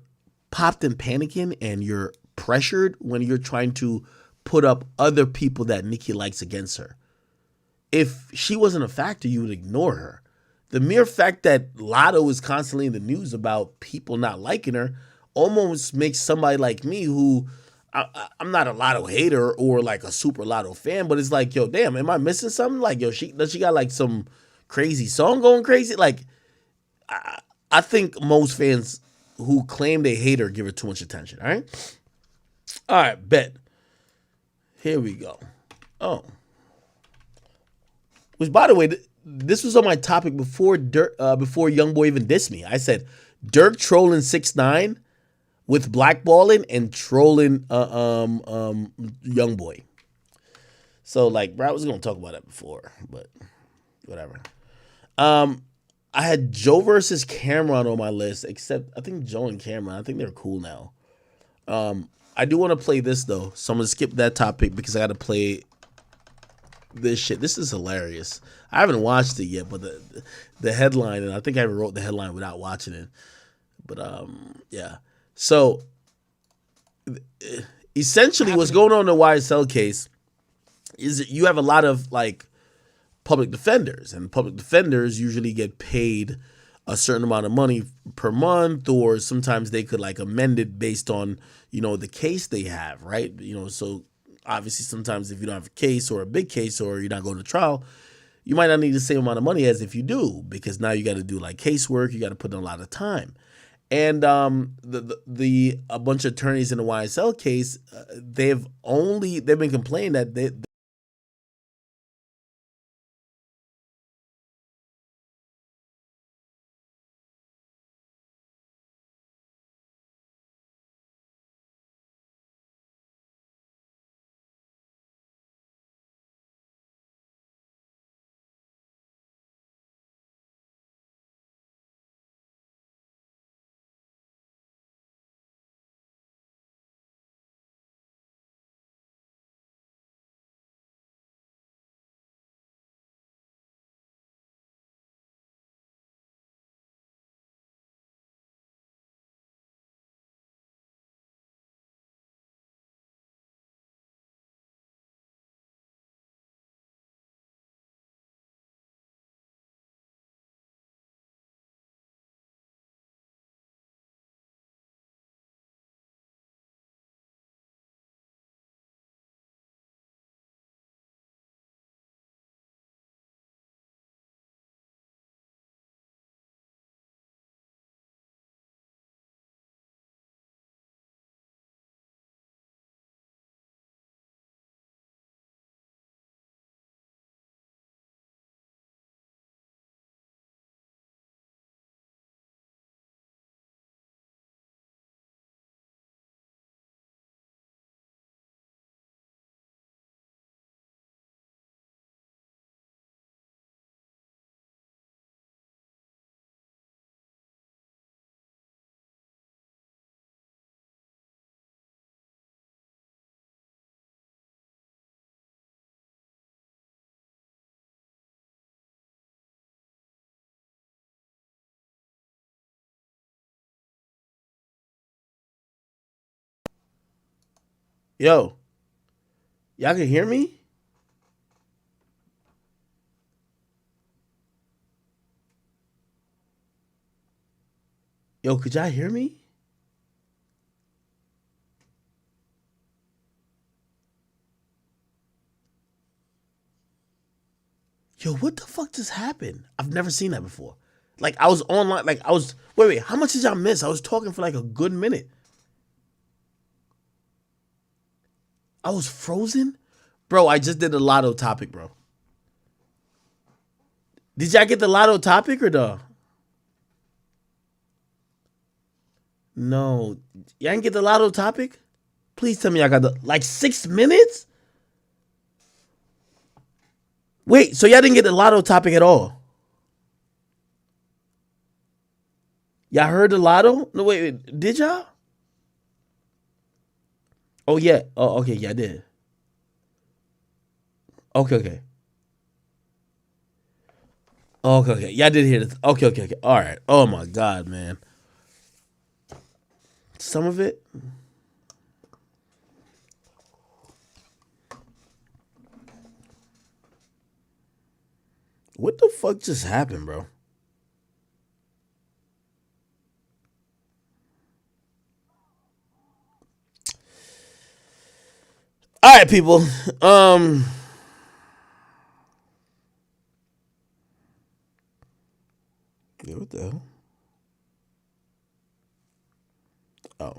popped and panicking and you're pressured when you're trying to put up other people that Nicki likes against her. If she wasn't a factor, you would ignore her. The mere fact that Lotto is constantly in the news about people not liking her almost makes somebody like me, who I'm not a Lotto hater or like a super Lotto fan, but it's like, yo, damn, am I missing something? Like, yo, she got like some crazy song going crazy? Like, I think most fans who claim they hate her give her too much attention. All right, bet. Here we go. Oh. Which, by the way, this was on my topic before before Youngboy even dissed me. I said Dirk trolling 6ix9ine with blackballing and trolling Youngboy. So, like, bro, I was gonna talk about that before, but whatever. I had Joe versus Cameron on my list, except I think Joe and Cameron, I think they're cool now. I do want to play this though, so I'm gonna skip that topic because I got to play this shit. This is hilarious. I haven't watched it yet, but the headline, and I think I wrote the headline without watching it. But yeah. So essentially, what's going on in the YSL case is that you have a lot of like public defenders, and public defenders usually get paid a certain amount of money per month, or sometimes they could like amend it based on, you know, the case they have, right? You know, so obviously sometimes if you don't have a case or a big case or you're not going to trial, you might not need the same amount of money as if you do, because now you got to do like casework, you got to put in a lot of time. And a bunch of attorneys in the YSL case, they've been complaining that they Yo, y'all can hear me? Yo, could y'all hear me? Yo, what the fuck just happened? I've never seen that before. Like, I was online, like, wait, how much did y'all miss? I was talking for like a good minute. I was frozen? Bro, I just did the Lotto topic, bro. Did y'all get the Lotto topic or no? No. Y'all didn't get the Lotto topic? Please tell me y'all got the, like 6 minutes? Wait, so y'all didn't get the Lotto topic at all? Y'all heard the Lotto? No, wait, did y'all? Oh, yeah. Oh, okay, yeah, I did. Okay. Okay. Yeah, I did hear this. Okay. All right. Oh, my God, man. Some of it. What the fuck just happened, bro? All right, people. Yeah, what the hell? Oh.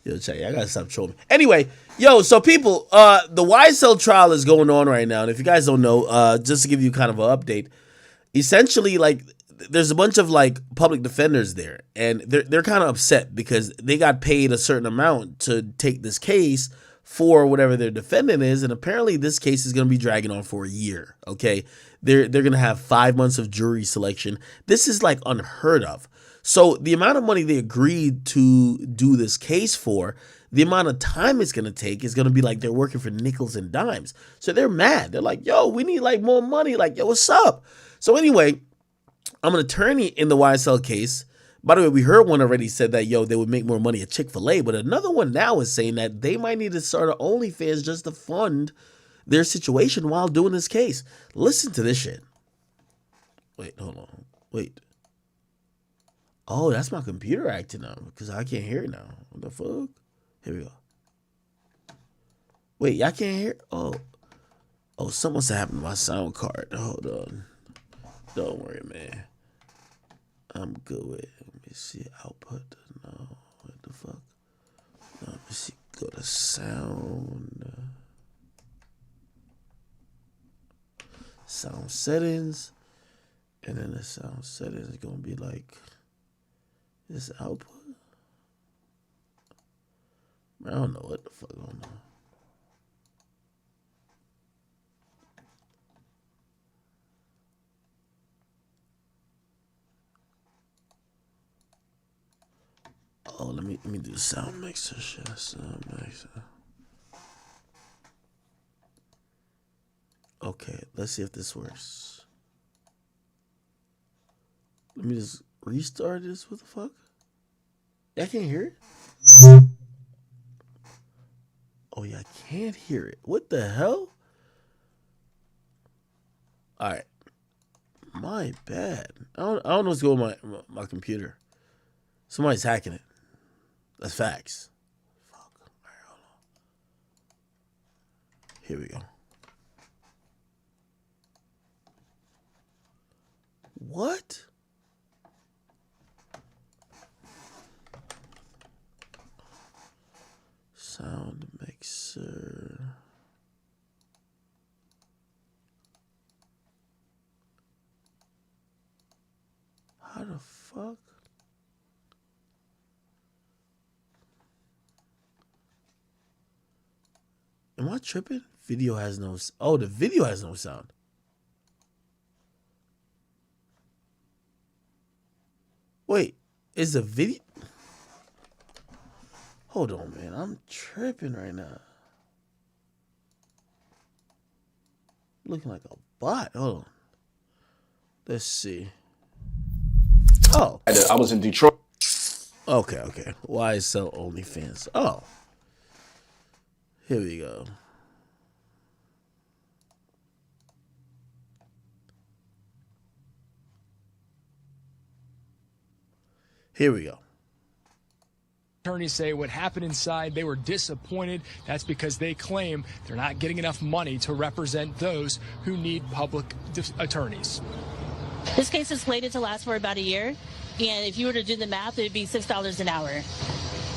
Yo, check. I gotta stop trolling. Anyway, so people, the YSL trial is going on right now, and if you guys don't know, just to give you kind of an update, essentially, like, there's a bunch of like public defenders there, and they're kind of upset because they got paid a certain amount to take this case for whatever their defendant is, and apparently this case is going to be dragging on for a year. Okay, they're going to have 5 months of jury selection. This is like unheard of. So the amount of money they agreed to do this case for, the amount of time it's going to take is going to be like they're working for nickels and dimes. So they're mad. They're like, yo, we need like more money. Like, yo, what's up? So anyway, I'm an attorney in the YSL case. By the way, we heard one already said that, yo, they would make more money at Chick-fil-A. But another one now is saying that they might need to start an OnlyFans just to fund their situation while doing this case. Listen to this shit. Wait, hold on. Wait. Oh, that's my computer acting up because I can't hear it now. What the fuck? Here we go. Wait, y'all can't hear? Oh, something must have happened to my sound card. Hold on. Don't worry, man. I'm good with it. Let me see output. No, what the fuck? No, let me see. Go to sound. Sound settings. And then the sound settings is going to be like this output. I don't know what the fuck going on. Oh, let me do the sound mixer shit. Sound mixer. Okay, let's see if this works. Let me just restart this. What the fuck? I can't hear it. Oh yeah, I can't hear it. What the hell? All right, my bad. I don't know what's going on with my computer. Somebody's hacking it. That's facts. Fuck. All right, hold on. Here we go. What? Sound mixer. How the fuck? Am I tripping? Video has no... Oh, the video has no sound. Wait, is the video... Hold on, man. I'm tripping right now. Looking like a bot. Hold on. Let's see. Oh. I was in Detroit. Okay. Why sell OnlyFans? Oh. Here we go. Here we go. Attorneys say what happened inside, they were disappointed. That's because they claim they're not getting enough money to represent those who need public attorneys. This case is slated to last for about a year, and if you were to do the math, it would be $6 an hour.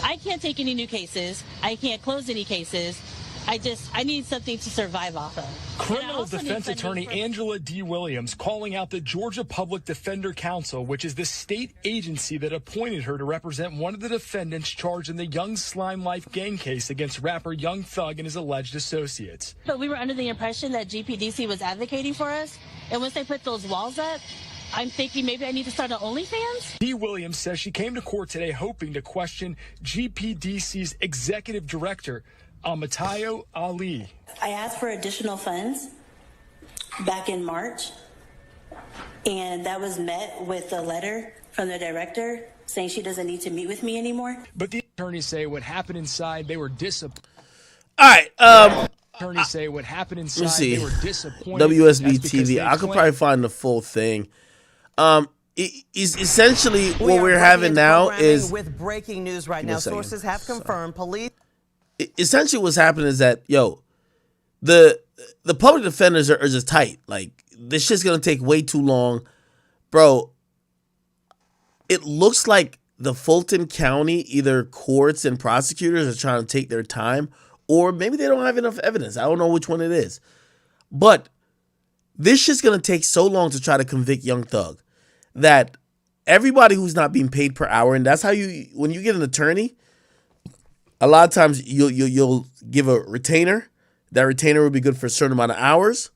I can't take any new cases. I can't close any cases. I need something to survive off of. Criminal defense attorney Angela D. Williams calling out the Georgia Public Defender Council, which is the state agency that appointed her to represent one of the defendants charged in the Young Slime Life gang case against rapper Young Thug and his alleged associates. But we were under the impression that GPDC was advocating for us, and once they put those walls up, I'm thinking maybe I need to start an OnlyFans. D. Williams says she came to court today hoping to question GPDC's executive director, Amatayo Ali. I asked for additional funds back in March, and that was met with a letter from the director saying she doesn't need to meet with me anymore. But the attorneys say what happened inside, they were disappointed. All right. Attorneys say what happened Let me inside, see. they were disappointed. WSB That's because TV. they I could claim- probably find the full thing. Essentially, what we're having now is with breaking news right now. Sources have confirmed police. Essentially, what's happening is that the public defenders are just tight. Like, this shit's gonna take way too long, bro. It looks like the Fulton County either courts and prosecutors are trying to take their time, or maybe they don't have enough evidence. I don't know which one it is, but this shit's gonna take so long to try to convict Young Thug that everybody who's not being paid per hour, and that's how when you get an attorney, a lot of times you'll give a retainer. That retainer will be good for a certain amount of hours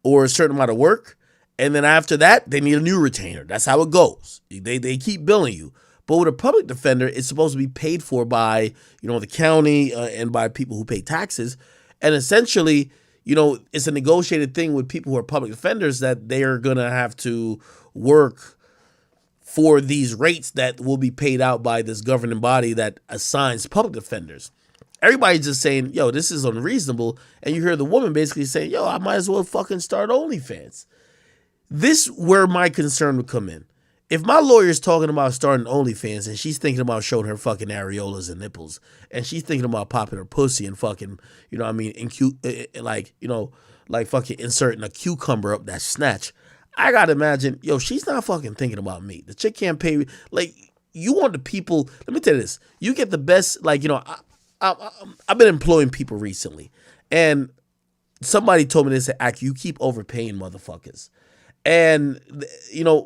or a certain amount of work, and then after that they need a new retainer. That's how it goes. They keep billing you. But with a public defender, it's supposed to be paid for by the county and by people who pay taxes, and essentially it's a negotiated thing with people who are public defenders that they are gonna have to work for these rates that will be paid out by this governing body that assigns public defenders. Everybody's just saying, yo, this is unreasonable. And you hear the woman basically saying, yo, I might as well fucking start OnlyFans. This where my concern would come in. If my lawyer's talking about starting OnlyFans and she's thinking about showing her fucking areolas and nipples, and she's thinking about popping her pussy and fucking, like fucking inserting a cucumber up that snatch, I gotta imagine, yo, she's not fucking thinking about me. The chick can't pay. Like, you want the people. Let me tell you this. You get the best. Like, I've been employing people recently, and somebody told me this. You keep overpaying motherfuckers. And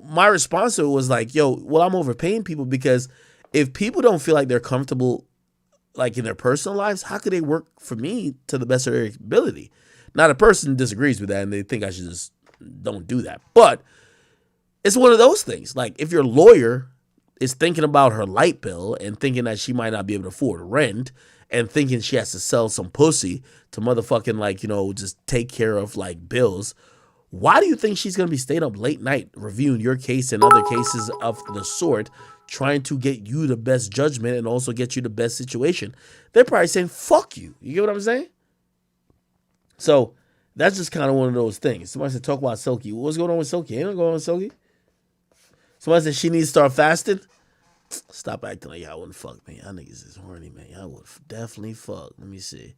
my response to it was like, yo, well, I'm overpaying people because if people don't feel like they're comfortable, like in their personal lives, how could they work for me to the best of their ability? Now, the person disagrees with that and they think I should just don't do that. But it's one of those things. Like, if your lawyer is thinking about her light bill and thinking that she might not be able to afford rent and thinking she has to sell some pussy to motherfucking just take care of like bills, why do you think she's going to be staying up late night reviewing your case and other cases of the sort, trying to get you the best judgment and also get you the best situation? They're probably saying, fuck you. You get what I'm saying? So that's just kind of one of those things. Somebody said, talk about Silky. What's going on with Silky? Ain't nothing going on with Silky. Somebody said she needs to start fasting. Stop acting like y'all wouldn't fuck, man. Y'all niggas is horny, man. Y'all would definitely fuck. Let me see.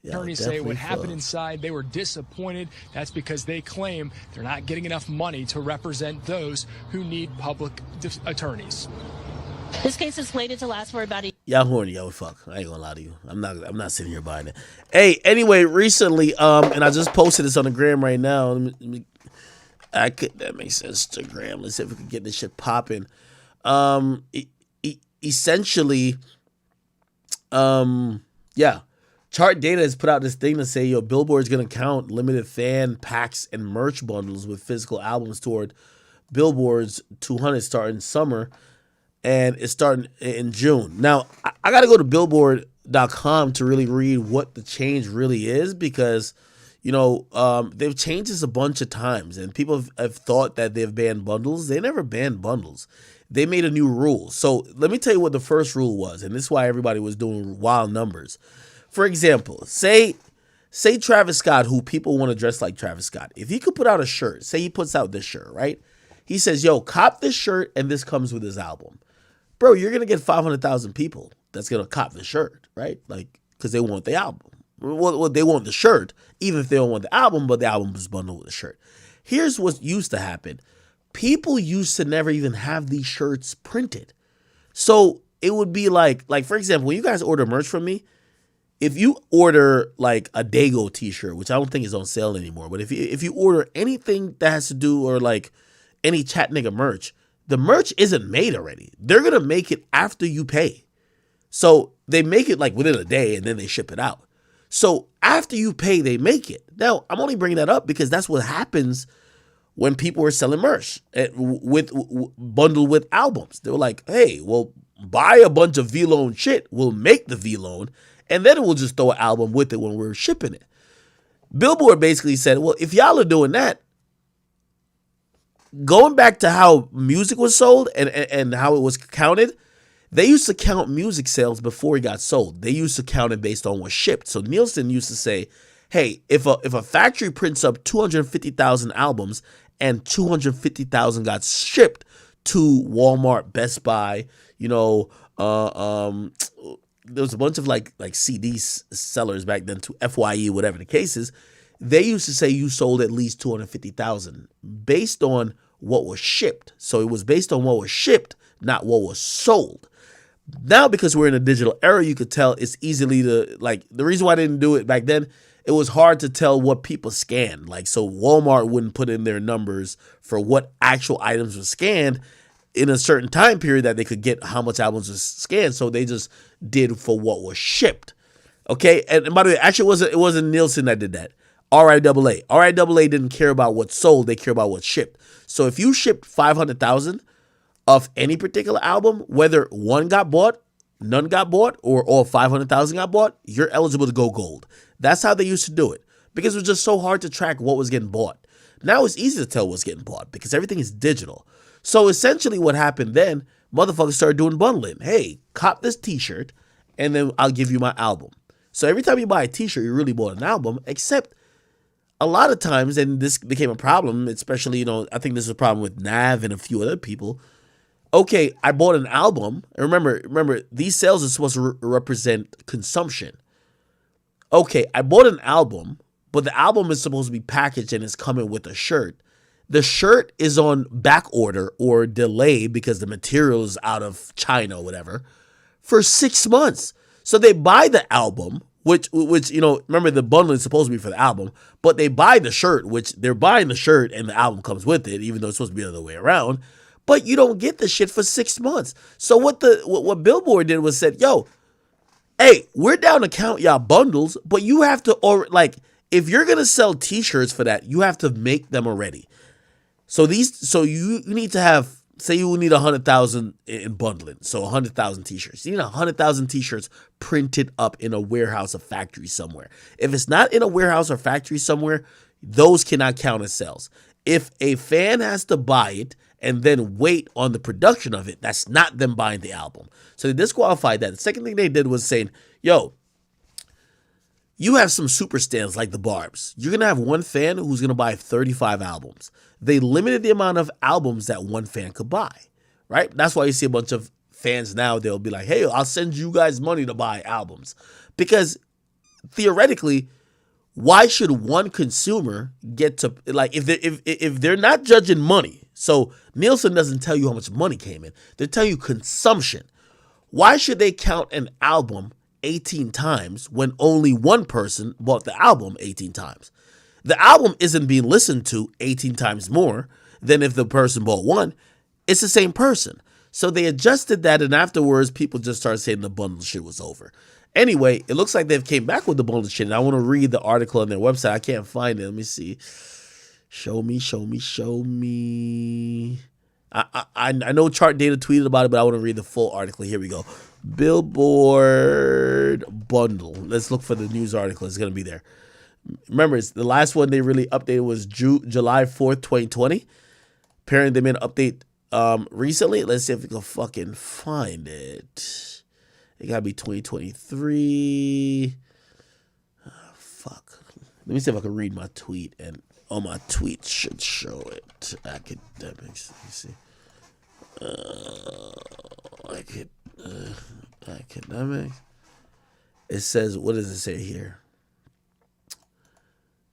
Attorneys say what happened inside, they were disappointed. That's because they claim they're not getting enough money to represent those who need public attorneys. This case is slated to last for about a year. Y'all horny, y'all would fuck. I ain't gonna lie to you. I'm not sitting here buying it. Hey, anyway, recently, and I just posted this on the gram right now. That makes Instagram. Let's see if we can get this shit popping. Essentially, yeah. Chart Data has put out this thing to say, yo, Billboard's going to count limited fan packs and merch bundles with physical albums toward Billboard's 200 starting summer, and it's starting in June. Now, I got to go to Billboard.com to really read what the change really is because, they've changed this a bunch of times, and people have thought that they've banned bundles. They never banned bundles. They made a new rule. So let me tell you what the first rule was, and this is why everybody was doing wild numbers. For example, say Travis Scott, who people want to dress like Travis Scott. If he could put out a shirt, say he puts out this shirt, right? He says, yo, cop this shirt and this comes with his album. Bro, you're going to get 500,000 people that's going to cop the shirt, right? Like, because they want the album. Well, they want the shirt, even if they don't want the album, but the album is bundled with the shirt. Here's what used to happen. People used to never even have these shirts printed. So it would be like for example, when you guys order merch from me, if you order like a Dago t-shirt, which I don't think is on sale anymore, but if you order anything that has to do or like any chat nigga merch, the merch isn't made already. They're going to make it after you pay. So they make it like within a day and then they ship it out. So after you pay, they make it. Now, I'm only bringing that up because that's what happens when people were selling merch bundled with albums. They were like, hey, well, buy a bunch of V-Loan shit. We'll make the V-Loan, and then we'll just throw an album with it when we're shipping it. Billboard basically said, well, if y'all are doing that, going back to how music was sold and how it was counted, they used to count music sales before it got sold. They used to count it based on what shipped. So Nielsen used to say, hey, if a factory prints up 250,000 albums and 250,000 got shipped to Walmart, Best Buy, there was a bunch of like CD sellers back then, to FYE, whatever the case is. They used to say you sold at least 250,000 based on what was shipped. So it was based on what was shipped, not what was sold. Now, because we're in a digital era, you could tell it's easily the reason why I didn't do it back then, it was hard to tell what people scanned. Like, so Walmart wouldn't put in their numbers for what actual items were scanned in a certain time period that they could get how much albums was scanned. So they just did for what was shipped. Okay. And by the way, actually it wasn't Nielsen that did that. RIAA. RIAA didn't care about what sold. They care about what shipped. So if you shipped 500,000 of any particular album, whether one got bought, none got bought, or all 500,000 got bought, you're eligible to go gold. That's how they used to do it, because it was just so hard to track what was getting bought. Now it's easy to tell what's getting bought because everything is digital. So essentially what happened then, motherfuckers started doing bundling. Hey, cop this t-shirt and then I'll give you my album. So every time you buy a t-shirt, you really bought an album, except a lot of times, and this became a problem, especially, I think this is a problem with Nav and a few other people. Okay, I bought an album. And remember, these sales are supposed to represent consumption. Okay, I bought an album, but the album is supposed to be packaged and it's coming with a shirt. The shirt is on back order or delay because the material is out of China or whatever for 6 months. So they buy the album, which remember the bundling is supposed to be for the album, but they buy the shirt, which they're buying the shirt and the album comes with it, even though it's supposed to be the other way around. But you don't get the shit for 6 months. So what Billboard did was said, yo, hey, we're down to count y'all bundles, but you have to, if you're going to sell t-shirts for that, you have to make them already. So you need to have, say you need 100,000 in bundling. So 100,000 t-shirts. You need 100,000 t-shirts printed up in a warehouse or factory somewhere. If it's not in a warehouse or factory somewhere, those cannot count as sales. If a fan has to buy it and then wait on the production of it, that's not them buying the album. So they disqualified that. The second thing they did was saying, yo, you have some super stands like the Barbs. You're going to have one fan who's going to buy 35 albums. They limited the amount of albums that one fan could buy, right? That's why you see a bunch of fans now, they'll be like, hey, I'll send you guys money to buy albums. Because theoretically, why should one consumer get to, if they're not judging money, so Nielsen doesn't tell you how much money came in, they tell you consumption. Why should they count an album 18 times when only one person bought the album 18 times? The album isn't being listened to 18 times more than if the person bought one. It's the same person. So they adjusted that, and afterwards, people just started saying the bundle shit was over. Anyway, it looks like they've came back with the bundle shit, and I want to read the article on their website. I can't find it. Let me see. Show me. I know Chart Data tweeted about it, but I want to read the full article. Here we go. Billboard bundle. Let's look for the news article. It's going to be there. Remember, the last one they really updated was July 4th, 2020. Apparently, they made an update recently. Let's see if we can fucking find it. It got to be 2023. Oh, fuck. Let me see if I can read my tweet. And on my tweet should show it. Academics. Let me see. Academics. It says, what does it say here?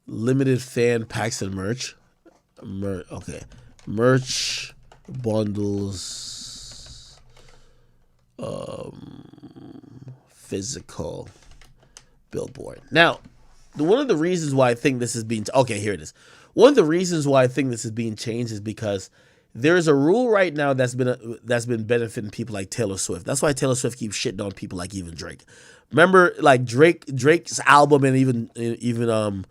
Limited fan packs and merch. Okay. Merch bundles. Physical Billboard. Now, one of the reasons why I think this is being... Okay, here it is. One of the reasons why I think this is being changed is because there's a rule right now that's been benefiting people like Taylor Swift. That's why Taylor Swift keeps shitting on people like even Drake. Remember, like Drake's album and even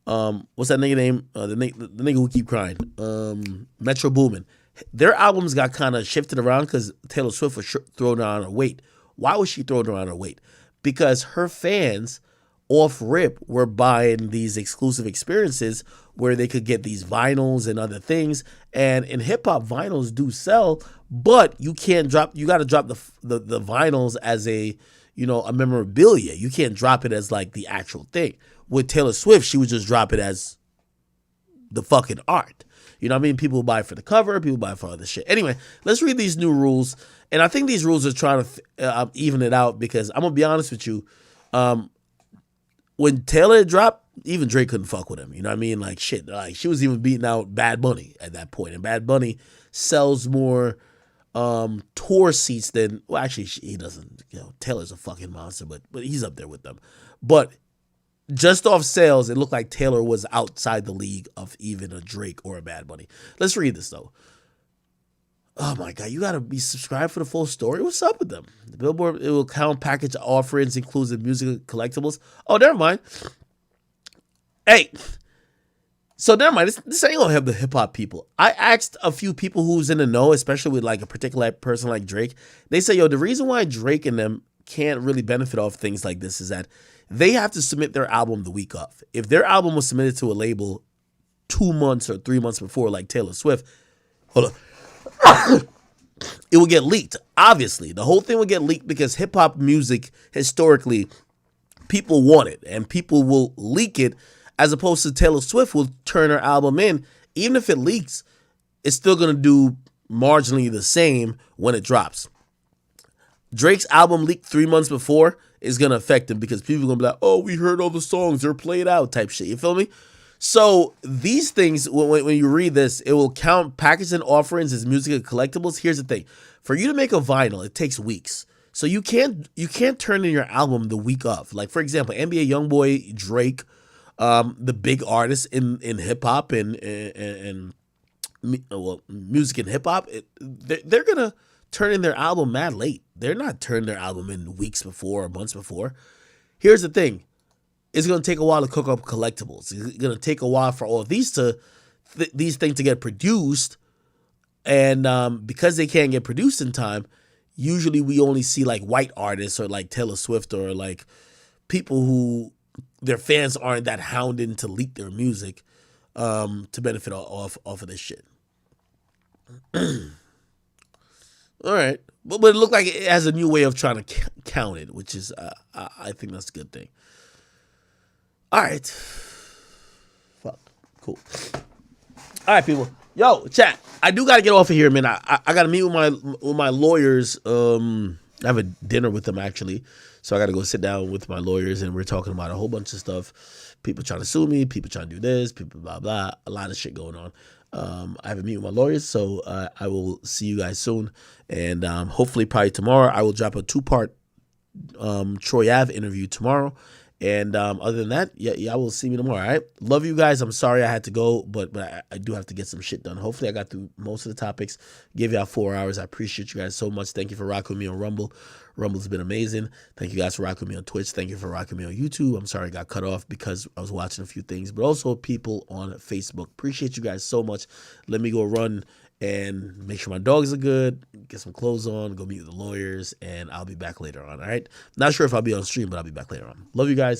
What's that nigga name? The nigga who keep crying. Metro Boomin. Their albums got kind of shifted around because Taylor Swift was throwing around her weight. Why was she throwing around her weight? Because her fans off rip were buying these exclusive experiences where they could get these vinyls and other things. And in hip hop, vinyls do sell, but you can't drop. You got to drop the vinyls as a memorabilia. You can't drop it as like the actual thing. With Taylor Swift, she would just drop it as the fucking art. You know what I mean? People buy it for the cover. People buy it for other shit. Anyway, let's read these new rules. And I think these rules are trying to even it out because I'm going to be honest with you. When Taylor dropped, even Drake couldn't fuck with him. You know what I mean? Like, shit. Like, she was even beating out Bad Bunny at that point. And Bad Bunny sells more tour seats than... Well, actually, he doesn't. Taylor's a fucking monster, but he's up there with them. But... just off sales, it looked like Taylor was outside the league of even a Drake or a Bad Bunny. Let's read this, though. Oh, my God. You got to be subscribed for the full story? What's up with them? The Billboard, it will count package offerings inclusive music collectibles. Oh, never mind. Hey. So, never mind. This ain't going to have the hip-hop people. I asked a few people who's in the know, especially with, like, a particular person like Drake. They say, yo, the reason why Drake and them can't really benefit off things like this is that they have to submit their album the week of. If their album was submitted to a label 2 months or 3 months before, like Taylor Swift, it will get leaked. Obviously, the whole thing will get leaked because hip hop music, historically, people want it and people will leak it as opposed to Taylor Swift will turn her album in. Even if it leaks, it's still going to do marginally the same when it drops. Drake's album leaked 3 months before is going to affect him because people are going to be like, oh, we heard all the songs, they're played out type shit. You feel me? So these things, when you read this, it will count packaging offerings as music and collectibles. Here's the thing. For you to make a vinyl, it takes weeks. So you can't turn in your album the week of. Like, for example, NBA Youngboy, Drake, the big artists in hip hop and music and hip hop, they're going to turn in their album mad late. They're not turning their album in weeks before or months before. Here's the thing. It's going to take a while to cook up collectibles. It's going to take a while for all of these these things to get produced. And because they can't get produced in time, usually we only see like white artists or like Taylor Swift or like people who their fans aren't that hounded to leak their music to benefit off of this shit. All right. But it looked like it has a new way of trying to count it, which is, I think that's a good thing. All right. Fuck. Cool. All right, people. Yo, chat. I do got to get off of here, man. I got to meet with my lawyers. I have a dinner with them, actually. So I got to go sit down with my lawyers, and we're talking about a whole bunch of stuff. People trying to sue me. People trying to do this. People blah, blah. A lot of shit going on. I have a meeting with my lawyers, so I will see you guys soon. And hopefully probably tomorrow I will drop a 2-part Troy Ave interview tomorrow. And other than that, y'all will see me tomorrow, all right? Love you guys. I'm sorry I had to go, but I do have to get some shit done. Hopefully I got through most of the topics. Gave y'all 4 hours. I appreciate you guys so much. Thank you for rocking with me on Rumble. Rumble's been amazing. Thank you guys for rocking with me on Twitch. Thank you for rocking with me on YouTube. I'm sorry I got cut off because I was watching a few things, but also people on Facebook. Appreciate you guys so much. Let me go run and make sure my dogs are good, get some clothes on, go meet with the lawyers, and I'll be back later on, all right? Not sure if I'll be on stream, but I'll be back later on. Love you guys.